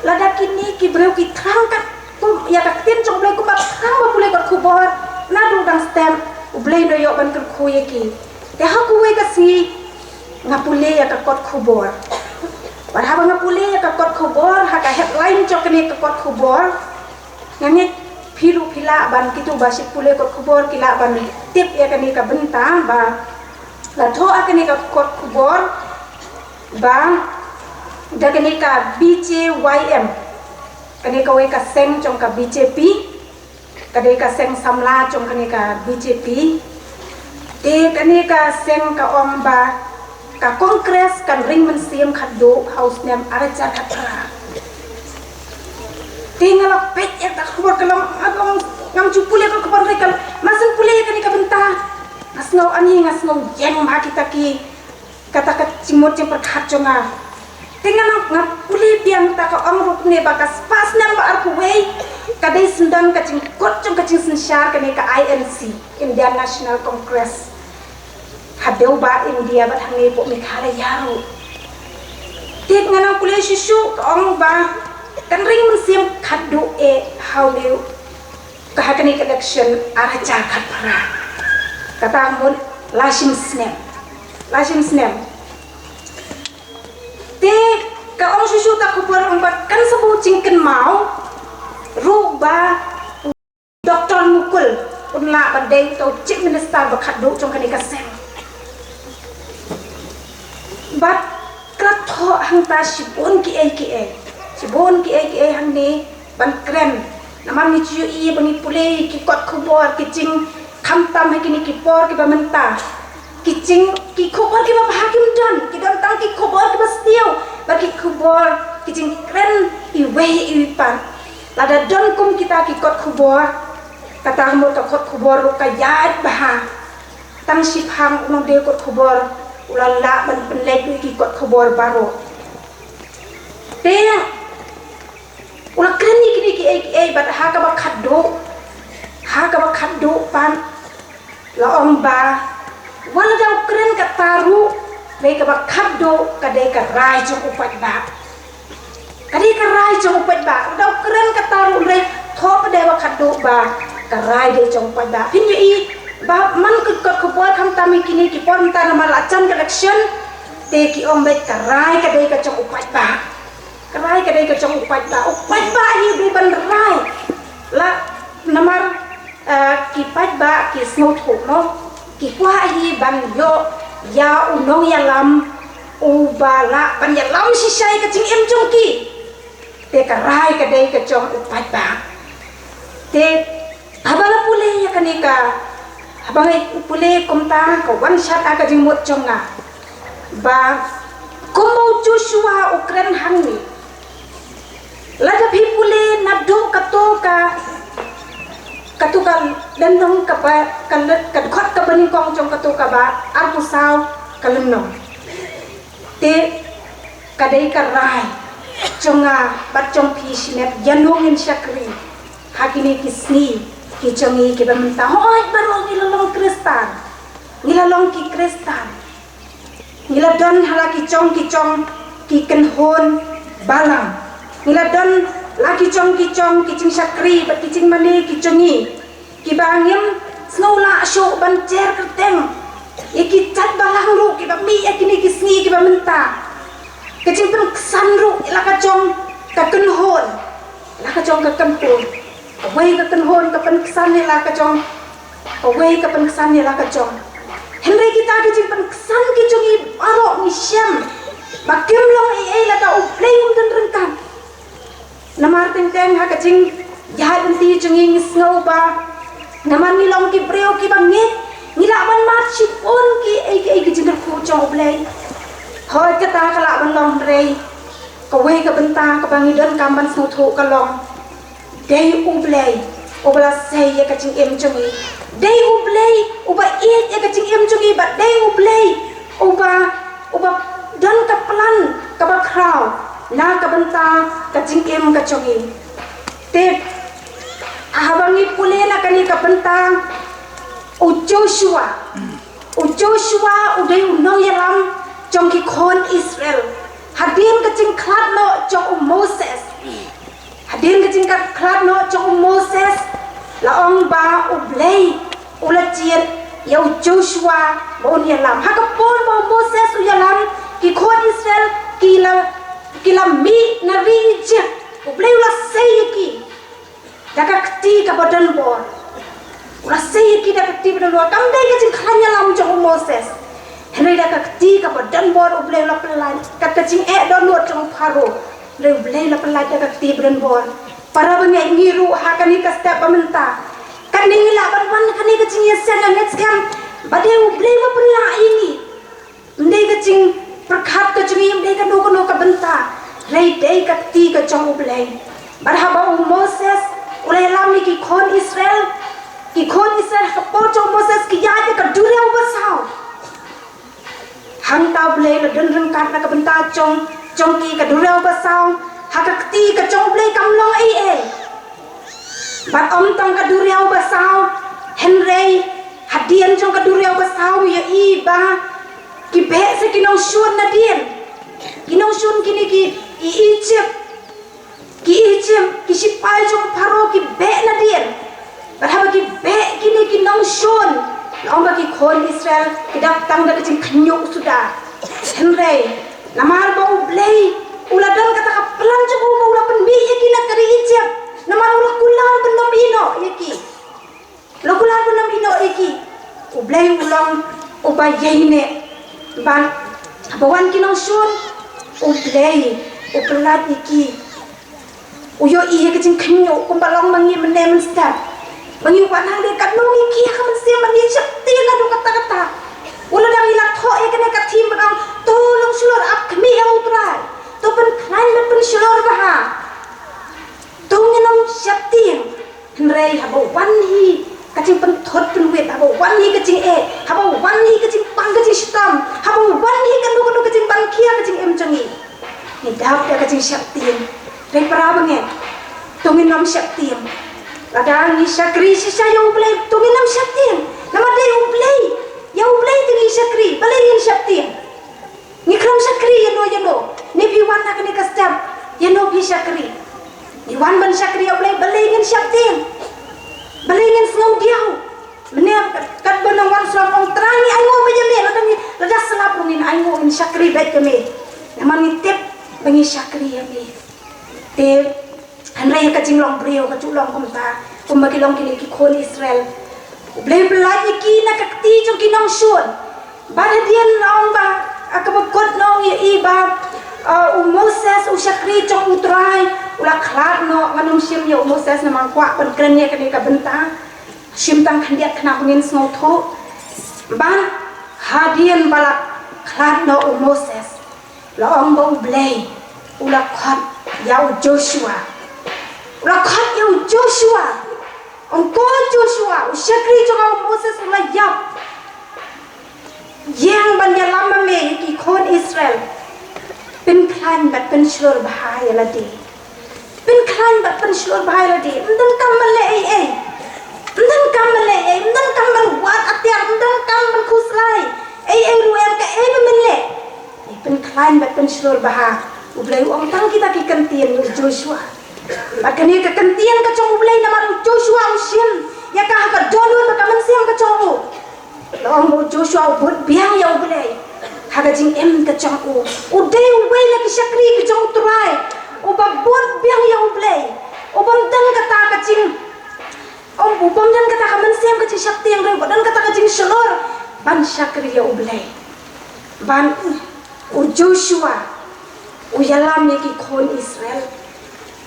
lada kini ki breu ki thang ka tu ya ka tien jong blay ku ba thang ba pule kot khobor na du dang stem ublay do yo ban kel khoye ki te ha ku we ka si ngapule ya ka kot khubor padha ngapule ya ka kot khubor ha ka headline chok ni ka kot khubor ngani phiru phila ban kitu basi pule kot khubor kila ban tip ya ka ni ka benta ba la tho akani ka kot khubor ba da ka ni ka BJYM kani ka we ka seng chong ka BJP kadai ka seng samla chong kani ka BJP te kani ka seng ka om ba ka kongres kan ring men siam khaddo house nem araja khatra te ngala pet ya ta khobor kalam agong ngam chu pule ka khobor rekal masan pule kani ka benta ngasno ani ngasno yeng ma kita ki kata ka cimot yang perkhat chonga te ngala pule piang ta ka om rup ne ba ka spas nem ba ar kuwei kadai sendang kacing kot jong kacing sensyar kene ka INC Indian National Congress hadeu ba India bat hangi po mikhala yaru tit nganang pule susu ong ba kan ring mensiam khaddu e hauleu ka hakani election aracha khatpara kata mun lashim snem te ka ong susu ta khubor ong bat kan sabu cingken mau ruba Dr. Mukul unla bandai to chief minister bakat do trong kani kaseng bat kratho hang ta sibon ki ai hang ni ban kren naman ni chiu i bani pule ki kot khobor ki ching kham tam hai kini ki por ki bamenta ki ching ki khobor ki ba hakim don ki don tang ki khobor ki bastiu ba ki khobor ki ching kren i wei i pan lada don kum kita ki kot khubor kata mo ka kot khubor ka yat baha tang siphang unong de kot khubor ulala ban penlek ki kot khubor baro te ula kreni kini ki ai bat ha ka ba khaddo pan la omba wala daw kren ka taru le ka ba khaddo ka de ka rai chu upat ba kadi karai jong pat ba daw keren kataru le thop de ba khaddu ba karai de jong pat ba pin yi ba man ku ko bor kham tami kini ki pon ta na mala chan election te ki ombe karai ka de ka jong pat ba karai ka de ka jong pat ba hi be ban rai la namar ki pat ba ki snow tho no ki kwa hi ban yo ya unong ya lam u ba la ban ya lam si sai ka ching em jong ki te ka rai ka dei ka chong upat ba te abala pule ya kani ka abai pule komta ka one shot aga jing mot chong na ba komo Joshua ukren hangni lada phi pule na do ka to ka dan dong ka ba ka khot ka bani kong chong ka to ka ba ar pu sao ka lum te ka dei ka rai chonga bat chong phi sinet yanong in shakri hakini kisni ki chongi ki bamta hoy barong ilalong kristan nilalong ki kristan niladon halaki chong ki kenhon balang niladon laki chong ki ching shakri bat ki ching mani ki chongi ki bangim Snula show ban cer kerteng. Iki cat balang ru ki ba mi iki ki sni ki ba menta. Kecing pen kesan ru ila ka jong ka ken hon. Ila ka jong ka ken hon. Away ka ken hon ka pen kesan ila ka jong. Away ka pen kesan ila ka jong. Henry kita kecing pen kesan ki jong i arok ni syam. Makim long i la ta uplay den rengkan. Namar teng ha kecing jahat enti jong i snow ba. Naman nilong ki breo ki bangit ngilaban mat sipon ki ai kecing ku jong uplay. Hoi kata kalak ban long rei. Kawai ka benta ka bangi don kamban snow thu ka long. Dei uplay. Ubala say ya kecing em jong i. Dei uplay uba it ya kecing em jong i ba dei uplay uba dan ka pelan ka ba kraw na ka benta kecing em ka jong i. Te ahabangi pule na kani ka benta u Joshua udai unong yalam jong ki kon Israel hadin kecing klat no jong Moses hadin kecing klat no jong Moses laong ba ublay ula ciet ya u Joshua bon yalam hakapon ba Moses u yalam ki kon Israel kila mi na rije ublay ula sayki daka kti ka badan bor ula sayki daka kti badan bor kamdai kecing khanya lam jong Moses henry daka kti ka badan bor ublay ula pelai ka kecing don nuot jong Pharo le ublay ula pelai daka kti badan bor para bangai ngiru hakani ka step pamenta kan ningila ban kani kecing yesen na next kam bade ublay ma pelai ini ndai kecing perkhat kecing ndai ka no ka benta rei dei ka kti ka jong ublay barhaba Moses ulay lam ni ki kon Israel ka pocho Moses ki yaje ka durya ubasao hang ta blay la dun reng kat na ka benta chong ki ka durya ubasao ha ka kti ka chong blay kam long ai bat om tang ka durya ubasao henry hadian chong ka durya ubasao ya i ba ki be se ki nong shun na dien ki nong shun kini ki Egypt ki sipai jong Pharo ki be na dien barhaba ki be kini ki nong shon long ba ki kon Israel ki dak tang da kecing khnyuk sudah henry namar bau blay ula dan kata ka pelan jong ula pen bi ki na kari Egypt namar ula kulan benom ino yaki lo kulan benom ino yaki ublay ulang ubayene ban bawan ki nong shon ublay upelat iki uyo iya kecing kenyo kumbalong mangi menemen step mangi wanang de kat nongi kia ka mensi mangi syakti la do kata-kata ulah dang ilak tho e kene ka tim bang tolong sulur ap kami yang utrai to pen klan pen sulur baha to ngenom syakti henrei habo wanhi kecing pen thot pen wet habo wanhi kecing habo wanhi kecing pang kecing stam habo wanhi kan do kecing ban kia kecing em changi ni dap da kecing syakti Rei para banget, tungin nam syaktim. Ladang ni syakri sisa yang ublay, tungin nam syaktim. Nama day ublay, yang ublay tinggi syakri, balayin syaktim. Ngikram syakri yano, ni biwan nak ni kastam, yano bi syakri. Biwan ban syakri ublay, balayin syaktim. Balayin sengau diau. Menem kat benang wan selam ong terangi aingo bejame, ladang ni ladah selapungin aingo in syakri baik kami. Nama ni tip bangi syakri yami. Te hanrai kecing long breo kaculong kumta kumbagi long kini ki kon Israel blay blay ki na kakti jong kinong shun baradian long ba akabot nong ya iba Moses usyakri jong utrai ula klat no nganum sim yo Moses na mangkwa pen krenya kani ka benta sim tang khandiat khna pungin sngo tho ban hadian balak klat no Moses long bo blay ula khat Yau Joshua Rakat yau Joshua Engkau Joshua Usyakri juga Moses ulah yap Yang banyak lama me ki kon Israel Pen klan bat pen slur bahaya ladi Pen klan bat pen slur bahaya ladi Mdan kamal le Mdan kamal le Mdan kamal wat atiar Mdan kamal kuslai ruem ka bemen le Pen klan bat pen slur bahaya Ublay uang tang kita ki kentian Joshua. Bakani ka kentian ka chong ublay na maru Joshua usin. Ya ka donun ka mensiam ka Joshua buat biang ya ublay haga jing em ke chong u dei uwei la ki shakri ke chong utrai u ba buat biang ya ublay u bam dan kata ka jing u bam dan kata ka man sem ka jing shakti yang rei dan kata ka jing shalor ban shakri ya ublay ban u Joshua u yalam ya ki khon Israel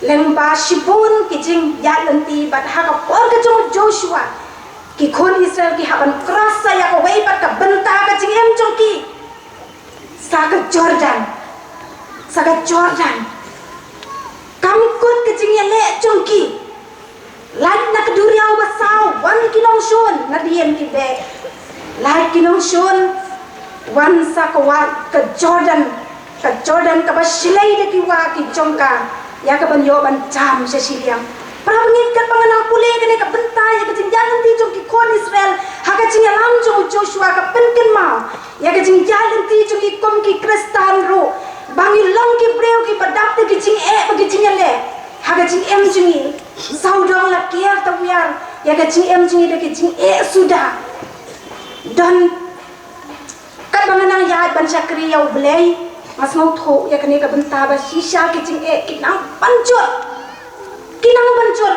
leng ba shibun ki jing ya lanti bat haga por ka chong Joshua ki khon Israel ki haban krasa ya ko wei bat ka benta ka jing em chong ki saga Jordan kam kut ka jing ya le chong ki lan na ka duriau ba sao wan ki nong shon na diem ki be lai ki nong shon wan sa ka wa ka Jordan ka ba silai de ki wa ki chong ka ya ka ban yo ban jam se siliam Prabangit kan panganang pulih kan ka bentai ya ka jing jalan ti jong ki kon Israel ha ka jing alam jong Joshua ka penken mau ya ka jing jalan ti jong ki kom ki Kristan ro bangi long ki breu ki padap ti ki jing bagi jing le ha ka jing em jing saudong la kier ta wiar ya ka jing em jing de ki jing sudah dan kan panganang ya ban Sakri ya ublay mas mau tho ya ka ni ka benta ba shisha ki jing ki nang panjut kinang bancul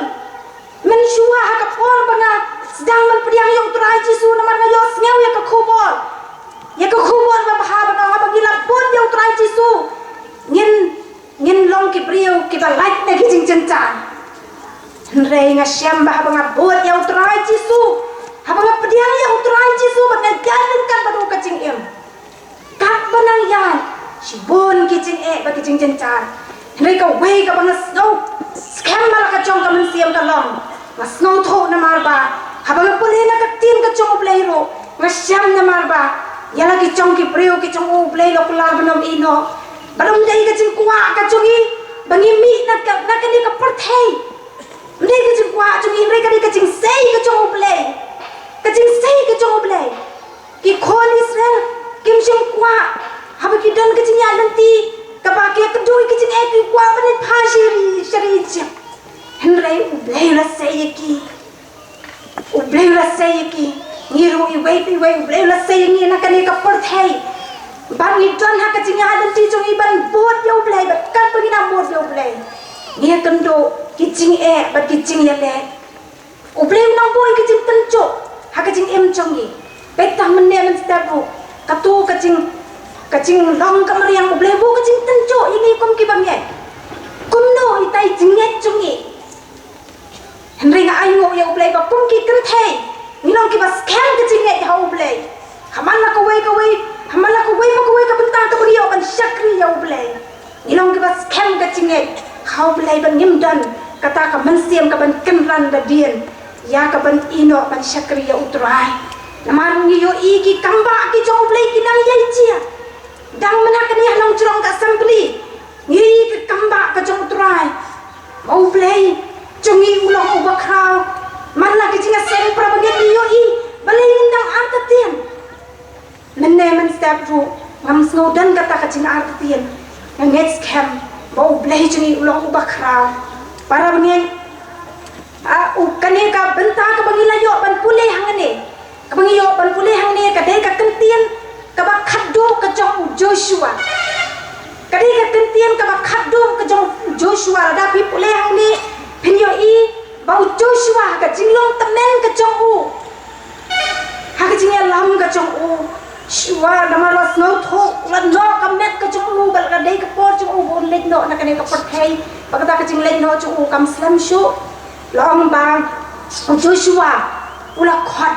mensyua haka por banga sedang menpediang yang terai Jisu namar ngayos ngeu ya ka khubor ba bahaba ka bagi lapon yang terai Jisu ngin long ki priu ki ba like na ki jing jencan rei nga syam bahaba nga bot yang terai Jisu haba nga pediang yang terai Jisu banga jalan kan badu ka jing em kak banang yan sibon ki jing ba ki jing jencan rei ka wei ka banga snow scam malah ka chong ka mensiam ka long nga snow tho na marba habang pulih na ka tin ka chong ublay ro nga syam na marba yala ki chong ki priyo ki chong ublay lo kular banom ino balong dai ka jing kuwa ka chongi bangi mi na ka ni ka perthei ndai ka jing kuwa chongi ndai ka ni ka jing sei ka chong ublay ki khon Israel kim jing kuwa haba ki dan ka jing ya lanti kapake kedui ki jing ki kuwa banet phashiri shari Henry ublay la sayaki ngiru iwei ublay la sayangi na kani ka perthei ban ni don ha ka jing adan ti jong iban bot ya ublay ba kan pagina bot ya ublay ni kendo ki jing ba ki jing ya le ublay nang boy ki jing tenco ha ka jing em chongi betang menne men stabu katu ka jing long kamariang ublay bo ka jing tenco ini kom ki bangye kumno itai jing net chongi Henry nga ayo ya ublay ba kum ki kenthe nilong ki ba scam ka jing net ha ublay hamala ko wei ka bentang ka bagi ban Sakri ya ublay nilong ki ba scam ka jing net ha ublay ban ngimdan kata ka mensiam ka ban kenran da dien ya ka ban ino ban Sakri ya utrai namar ngiyo iki kamba ki jong ublay ki nang yai chia dang menak ni hanong jrong ka assembly ngi ki kamba ka jong utrai mau ublay Jungi ulang ubah kau, mana kecingnya sen prabagian iyo balai undang artatian. Menemen step ru, ngam snowden kata kecing artatian. Yang next camp, bau belai jungi ulang ubah kau. Para bangin, kane ka benta ka bangila yo ban pulih hangane. Ka bangiyo ban pulih hangane kadai ka kentian ka ba khaddo ka jong Joshua. Kadai ka kentian ka ba khaddo ka jong Joshua da pi pulih hangane. Pinyo bau Joshua ka jinglong temen ka chong u ha ka jingya lam ka chong u shua namala snow tho la no ka met ka chong u bal ka dei ka por chong u bon let no na ka ne ka por thei bagata ka jing let no chong u kam slam shu long bang Joshua ula khot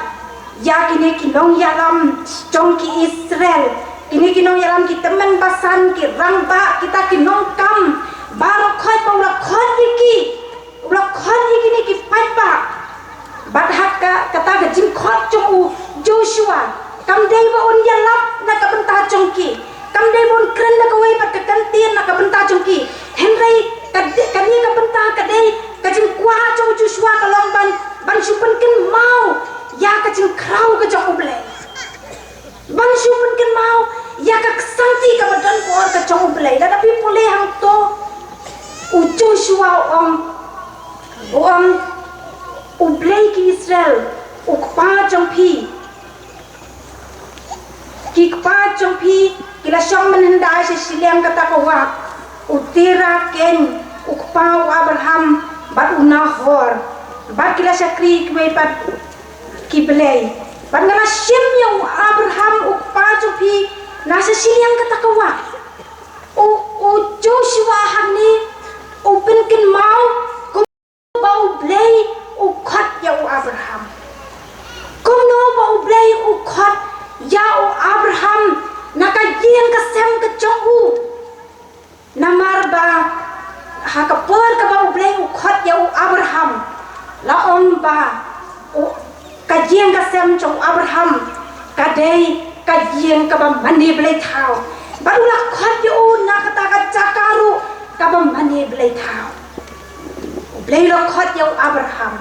ya kini kinong ya lam chong ki Israel kini kinong ya lam ki temen basan ki rangba kita kinong kam baro khoi pa ula khot iki Ulak khot ini ki paipa badhat ka kata ka jing khot chung u Joshua kam dei ba on yalap na ka benta chongki kam dei bon kren na ka wei pat ka kantin na ka benta chongki Henry ka ni ka benta ka dei ka jing kwa chung Joshua ka long ban supen ken mau ya ka jing krau ka jong ublay ban supen ken mau ya ka santi ka badan por ka jong ublay da tapi pulih hang to u Joshua ublay ki Israel ukpa jong pi pi kila syong menhendai sesiliang kata kawa utira ken ukpau Abraham bat unahor bat kila sakri kwe bat kiblei bat ngala syem yang Abraham ukpau pi na sesiliang kata kawa u Joshua hamni open ken mau bau blei u khot ya u Abraham kum no bau blei u khot ya u Abraham naka yen ka sem ka chongu namar ba ha ka por ka bau blei u khot ya u Abraham la on ba u ka yen ka sem chong Abraham ka dei ka yen ka ba mani blei thao ba la khot ya u naka ta ka chakaru ka ba mani blei thao blei lo khot ya u Abraham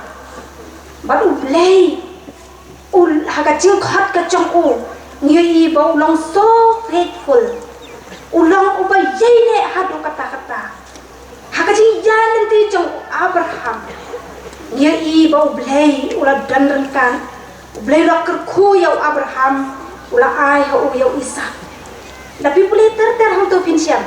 ba u blei u ha ka ching khot ka chong u ngi bau long so faithful ulong uba yene hadu kata-kata hakaji yanan ti jong Abraham ngi bau blei ula dandankan blei loker khu ya Abraham ula ai ha u ya Ishak tapi pulai ter hang tu pinsiam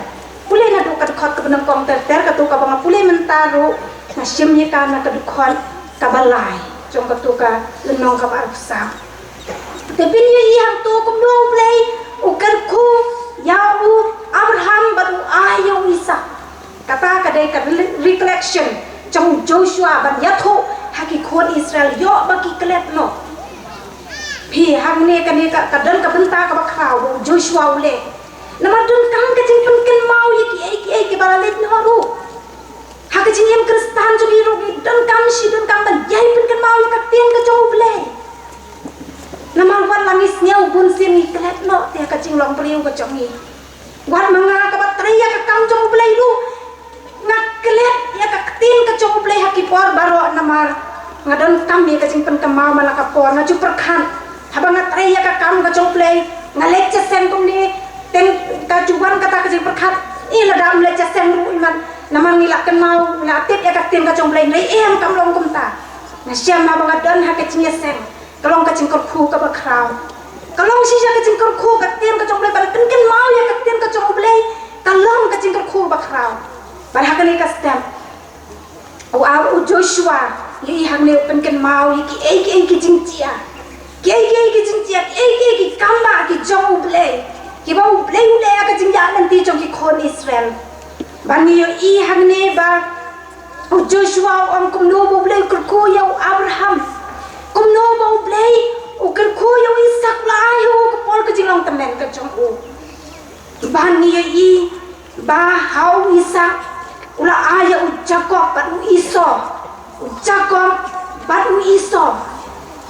pulai na dukat khot ka benang kong ter ka tu ka bang pulai mentaru na syem ye kana ka dukhot ka balai jong ka tu ka lenong ka ba sa tapi ni yang tu kum do play ukar ku ya u Abraham batu ayo Ishak kata kadai ka recollection trong Joshua ban yathu haki khon Israel yo baki klet no phi hang ne ka dan ka benta ka bakhraw Joshua ule nama dun kam ka jing pen mau ye ki balalet no ru haka jing yam kristan jo ro dan kam si dan kam ban yai pen mau ka tien ka jo ule nama wan langis nyau bun sim ni klet no te ka jing long priu ka chong ni wan manga ka batria ka kam jo ule lu ngak klet ya ka tin ka jo ule haki por baro namar ngadon kam ye ka jing pen ka mau malaka por na ju perkhan habang atria ka kam ka jo ule ngalek cha sen kum ni ten kajuan kata kecil perkat ini ladam leca sen iman nama ngilak kenal ngatit ya katin kacong lain lai em kam long kumta nasyam ma bangadon ha kecing sen kalong kacing kerku ka bakrau kalong sisa kacing kerku katin kacong lain pada tenken mau ya katin kacong lain kalong kacing kerku bakrau pada hakani kastem au Joshua yi hang ne penken mau yi ki jing cia ki jing cia ki kamba ki jong lain ki bau blei ule ka jingja nanti jong ki khon Israel bani yo I hang ne ba Joshua om kum no bo blei ku yo Abraham kum no bo blei u ku yo Ishak la yo ko pol ka jinglong tamen ka jong u bani yo I ba hau Ishak ula aya u Jacob bat u Esau Jacob bat u Esau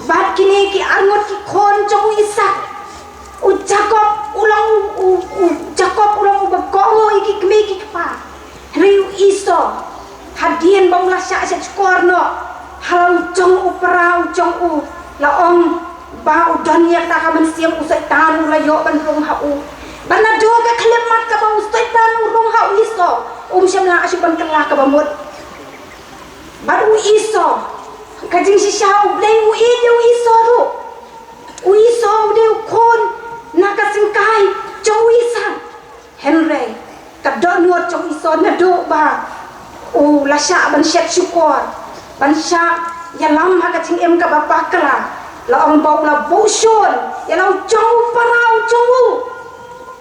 bat kini ki angot ki khon jong Ishak u Jacob ulang Jacob ulang berkomo iki kemi iki pa riu Esau hadian bang la sya skor no halau jong u perau jong u la ong ba u dunia ta ka men siang u setan la yo ban rong ha u bana jo ka khlem mat ka ba u setan u rong ha u Esau syam la asy ban kala ka ba mot ba u Esau ka jing si sya u blei u Esau ru u Esau de kon naka singkai jong Ishak Henry kadok nuot jong Esau na do ba u la sya ban syat syukur ban sya ya lam ha ka ching em ka ba pakra la ong bau la bushon ya la jong parau jong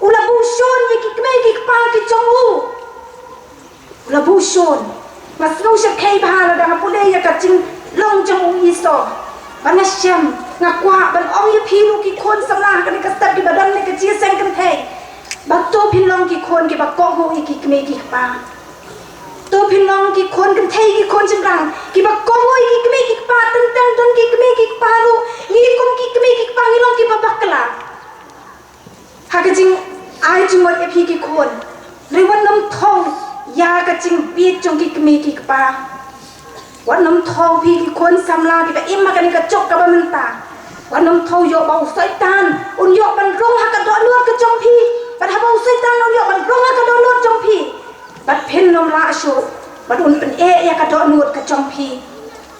u la bushon ye ki kme ki pa ki jong u la bushon mas no sya kai ba la da pule ya ka ching long jong Esau ban syam ngakwa ban ong ye philu ki khon samla ka ni ka step ki badan ni ka chi sen kan thei ba to philong ki khon ki ba ko ho ki kme ki pa to philong ki khon kan thei ki khon jang ki ba ko ho ki kme ki pa tan ki kme ki pa ru ni kum ki kme ki pa ni long ki ba bakla ha ka jing ai jing mo ye phi ki khon ri wan nom thong ya ka jing pi jong ki kme ki pa wan nom thong phi ki khon samla ki ba im ma ka ni ka chok ka ba menta wan nom thong yo bau setan un yo ban rong ha ka do nuot ka jong phi ban ha bau setan un yo ban rong ha ka do nuot jong phi bat phen nom la shu bat un pen ya ka do nuot ka jong phi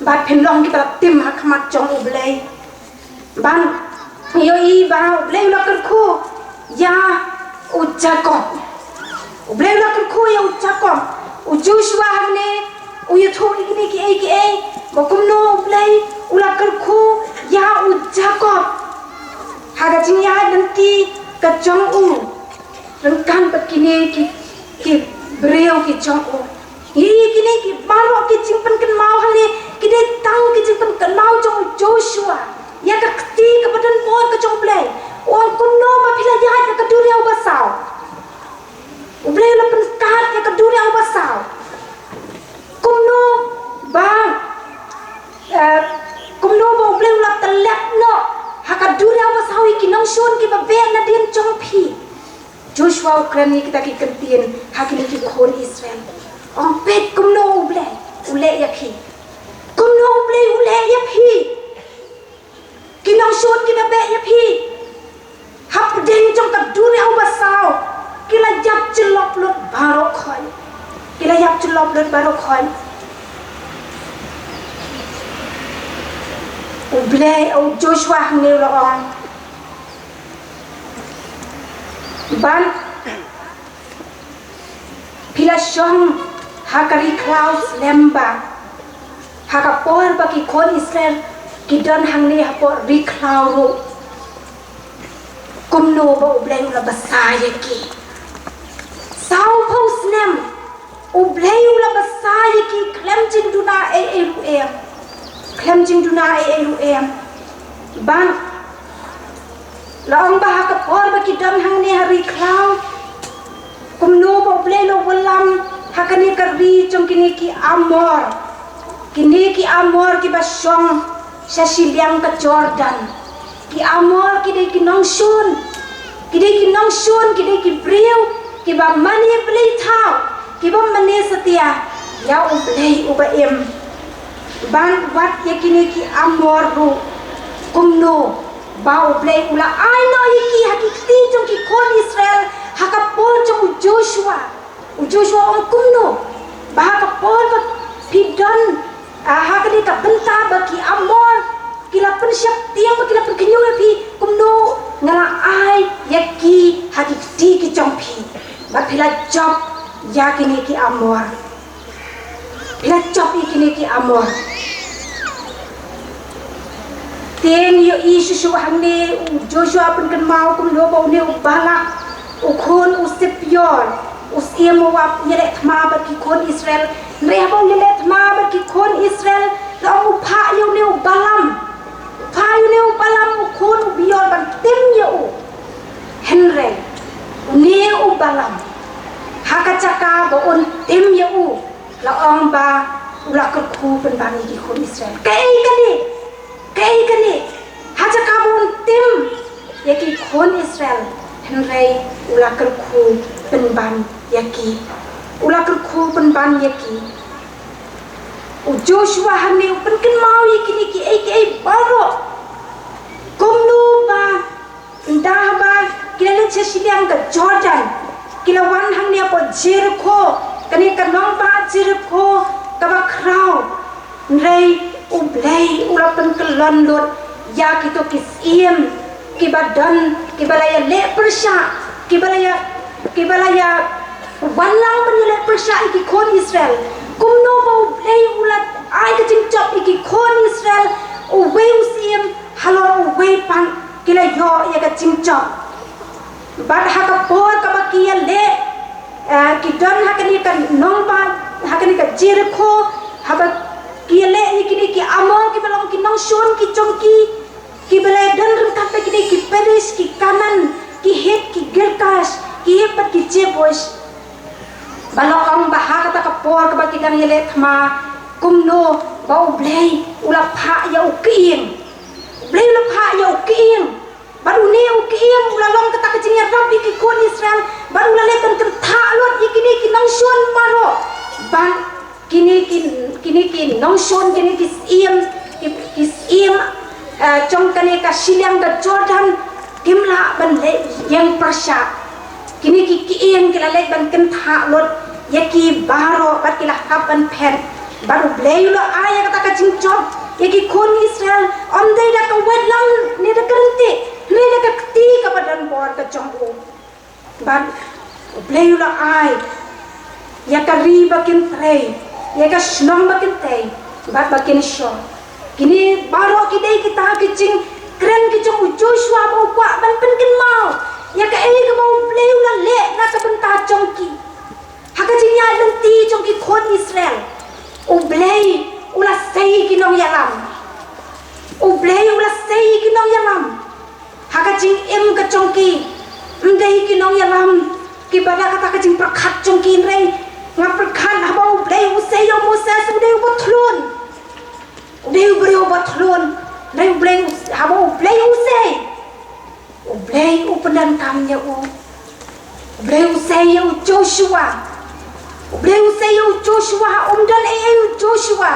bat phen long ki ba tim ha khamat jong u blei ban yo I ba blei lo ka khu ya u Jacob u blei la ku ya u Jacob u Joshua ne u yathu ikini ki ai mo kumno blei u la ku ya u Jacob haga jing ya nanti ka jong u rengkan begini ki beliau ki jong u kini ki baro ki jingpen ken mau hale ki de tang ki jingpen ken mau jong Joshua ya ka kti ka badan boy ka jong blei orang kuno ma pila jahat ya ka dunia ubasau blei la penkat ya ka dunia ubasau kuno bang kuno ba blei la telek no haka dunia ubasau ki nong shun ki ba be na din jong phi Joshua ukrani kita ki kentien hakini ki khon Israel on pet kuno blei ule ya phi kuno blei ule ya phi ki nong shun ki ba be ya phi hap ding trong ka dunia ubasau kila jap celop lot baro khoi kila jap celop lot baro khoi u blei o Joshua hne lo on ban pila shong hakari klaus lemba hakapor baki khon Israel kidan hangne hapo riklauro kumno ba ublay ula basaya ki sao pos nem ublay ula basaya ki klemjing duna klemjing duna ban laong ba hakapor ba kidan hangne hari klau kumno ba ublay lo walam hakani karri chong kini ki amor ki basyong sa siliang ka Jordan ki amor ki dei ki nongsun ki dei ki briu ki ba mani blei thau ki ba mani setia ya ublei ubaim ban wat ya kini ki amor ru kumno ba ublei ula ai no ki hakikti jong ki kon Israel hakapon jong Joshua on kumno ba hakapon ba pidon hakani ka benta ba ki amor kila pensiap tiang kila perkenyung pi kumno ngala ai yaki hakikti ki jompi ba pila job yakini ki amor pila job yakini ki amor ten yo isu hangne Joshua pun kan mau kumno ba ne ubala ukhon usepior usiemo wa yele thma ba ki khon Israel rehbo yele thma ba ki khon Israel la upha yo ne ubalam Payune ubalam ukun bior ban tim ya u Henry ne ubalam hakacaka ba on tim ya u la ong ba ula kerku pen bani ki khon Israel kai kani hacaka bon tim ya ki khon Israel Henry ula kerku pen ban ya ki ula kerku pen ban ya ki Joshua hane pen ken mau yakini ki ai baro kumnu ba ndah ba kila chesiliang ka Jordan kila wan hangnia po Jericho kani kanong ba Jericho ka ba krau rei ublei ulapan kelon lot ya kito kisiem kibadan kibalaya le persya kibalaya walang banile persya iki kon Israel kumno ba ublei ulat ai ka jingchop iki kon Israel uwe usiem halor uwe pan kila yo ya ka jingchop bad hakapor ka ba kiya le kidan hakani ka nongba hakani ka Jericho haba kiya le ikini ki amor ki balong ki nongshon ki chongki ki bale dan rengkat pe kini ki Peres ki kanan ki het ki Gerkas ki hepat ki Jebus balong bahak kata kapor ka ba kidang yele thma kumno ba ublei ula pha ya ukiing ublei ula pha ya ukiing baru ne ukiing ula long kata kecingnya rabbi ki kon Israel baru ula lekan kan thalot ikini ki nongshon maro ban kini ki nongshon kini ki iem trong kani ka siliang ka Jordan kimla ban le yang persya kini ki iem kila lek ban kan thalot yaki baro bat kila kapan pen baru bleiulo aya kata ka jingjob yaki kon Israel om dai da ka wedlang ni da kerenti ni da ka kti ka badan bor ka jongbu ban play la ai ya ka ri bakin play ya ka snong bakin tay bat bakin show kini baro kidai kita kicing keren kicing Joshua mau kuat ban penkin mau ya ka ka mau play la le na ka benta chongki haka jinya lenti chongki khon Israel u play ula sei kinong yalam u play ula sei kinong yalam haka jing em ka chongki ndai kinong yalam ki bada kata ka jing prakhat chongki rei ngap prakhat habau play u sei yo Moses u dei u bathlun u dei u brio bathlun dei u play habau play u sei u play u pendan kamnya u play u sei yo Joshua Ubreu sayo Joshua dan Joshua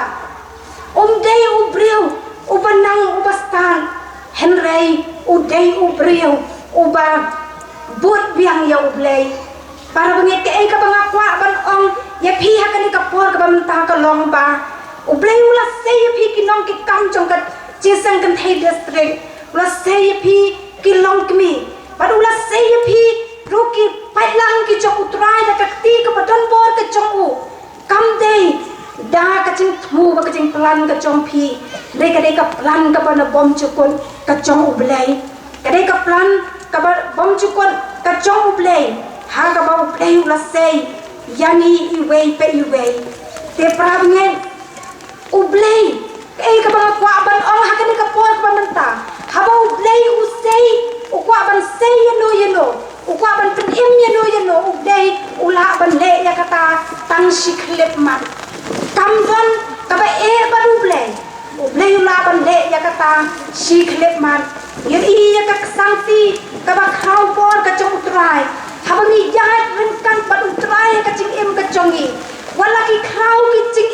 day ubreu ubanang ubastan Henry day ubreu uba but biang ya ublay para bangit ke ka bangakwa ban ong ya pi ha kan ka por ka bamta ka long ba ubleu la sayo pi kinong ki kam jong ka jesang kan thai district la sayo pi ki long kmi par ula sayo pi Ruki pailang ki jong utrai da kakti ka padon bor ka jong u kam dei da ka jing thmu ba ka jing plan ka jong phi dei ka plan ka ba na bom chukun ka jong u blai ka dei ka plan ka ba bom chukun ka jong u blai ha ka ba u blai u la sei yani i wei pe i wei te prab ngen u blai ka ba kwa ban ong ha ka ni ka por ka manta ha ba u blai u sei u kwa ban sei yano ukwa ban pen im yano ukdei ula ban le ya kata tang shiklep man kamban kaba ban ublei ula ban le ya kata shiklep man yeri ya ka sangti kaba khau por ka chong utrai habangi jahat renkan ban utrai ka ching im ka chongi wala ki khau ki ching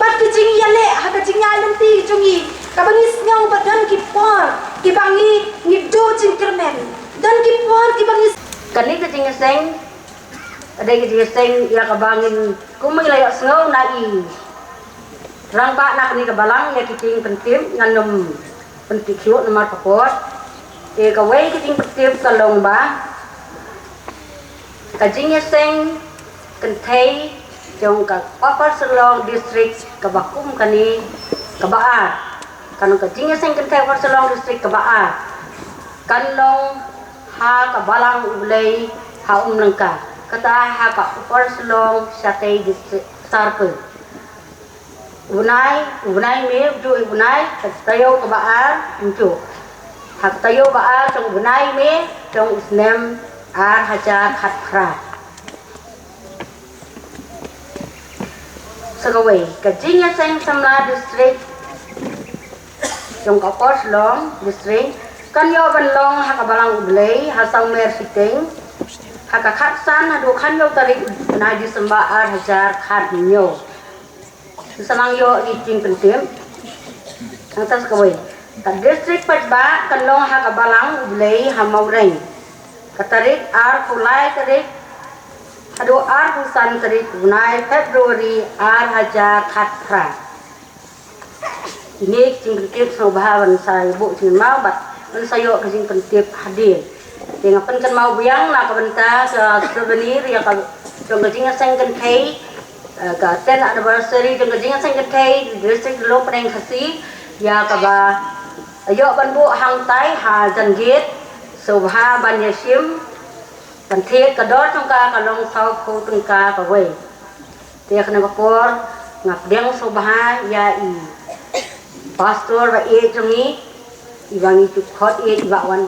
bat ki ching yale ha ka ching yalem ti chongi kabangi snau badan ki por ki bangi ni do ching kermen dan kipon kibangis kani ka tinga seng ada ki seng ya kabangin kumay layak sngaw na i rang ba na kani ka balang ya kiting pentim nganom pentikyo na marpapot e ka way kiting pentim kalong ba ka jinga seng kantay jong ka Upper Silong district kabakum kani kabaa kanong ka jinga seng kantay Upper Silong district kabaa kanong ha ka balang ublay ha umnangka kata ha ka Upper Silong Satay Sarpe unay me ju unay tayo ka baal unju ha tayo baal tong unay me tong isnem ar haja khatpra sagaway ka jinya seng samla district tong ka Upper Silong district kan yo ban long ha ka balang ublay ha sang mer siting ha ka khatsan ha do khan yo tarik na di samba ar hajar khat nyo samang yo di ting pentim ang tas kawai ka district pat ba kan long ha ka balang ublay ha maureng ka tarik ar kulai tarik ha do ar pusan tarik unai February ar hajar khat pra ini ting pentim so bahawan sai bu chin mau bat sayo kasing pentip hadir dengan penkan mau biang na kabenta sa souvenir ya ka jong kasing sengken kai ka 10th anniversary jong kasing sengken kai district lo peneng khasi ya ka ba ayo ban bu hang tai ha janggit sobha ban yasim ban thiet ka dot jong ka long sau ko tung ka we te khna ba por ngap deng sobha ya i pastor ba e jongi ibangi tu khot e ibawan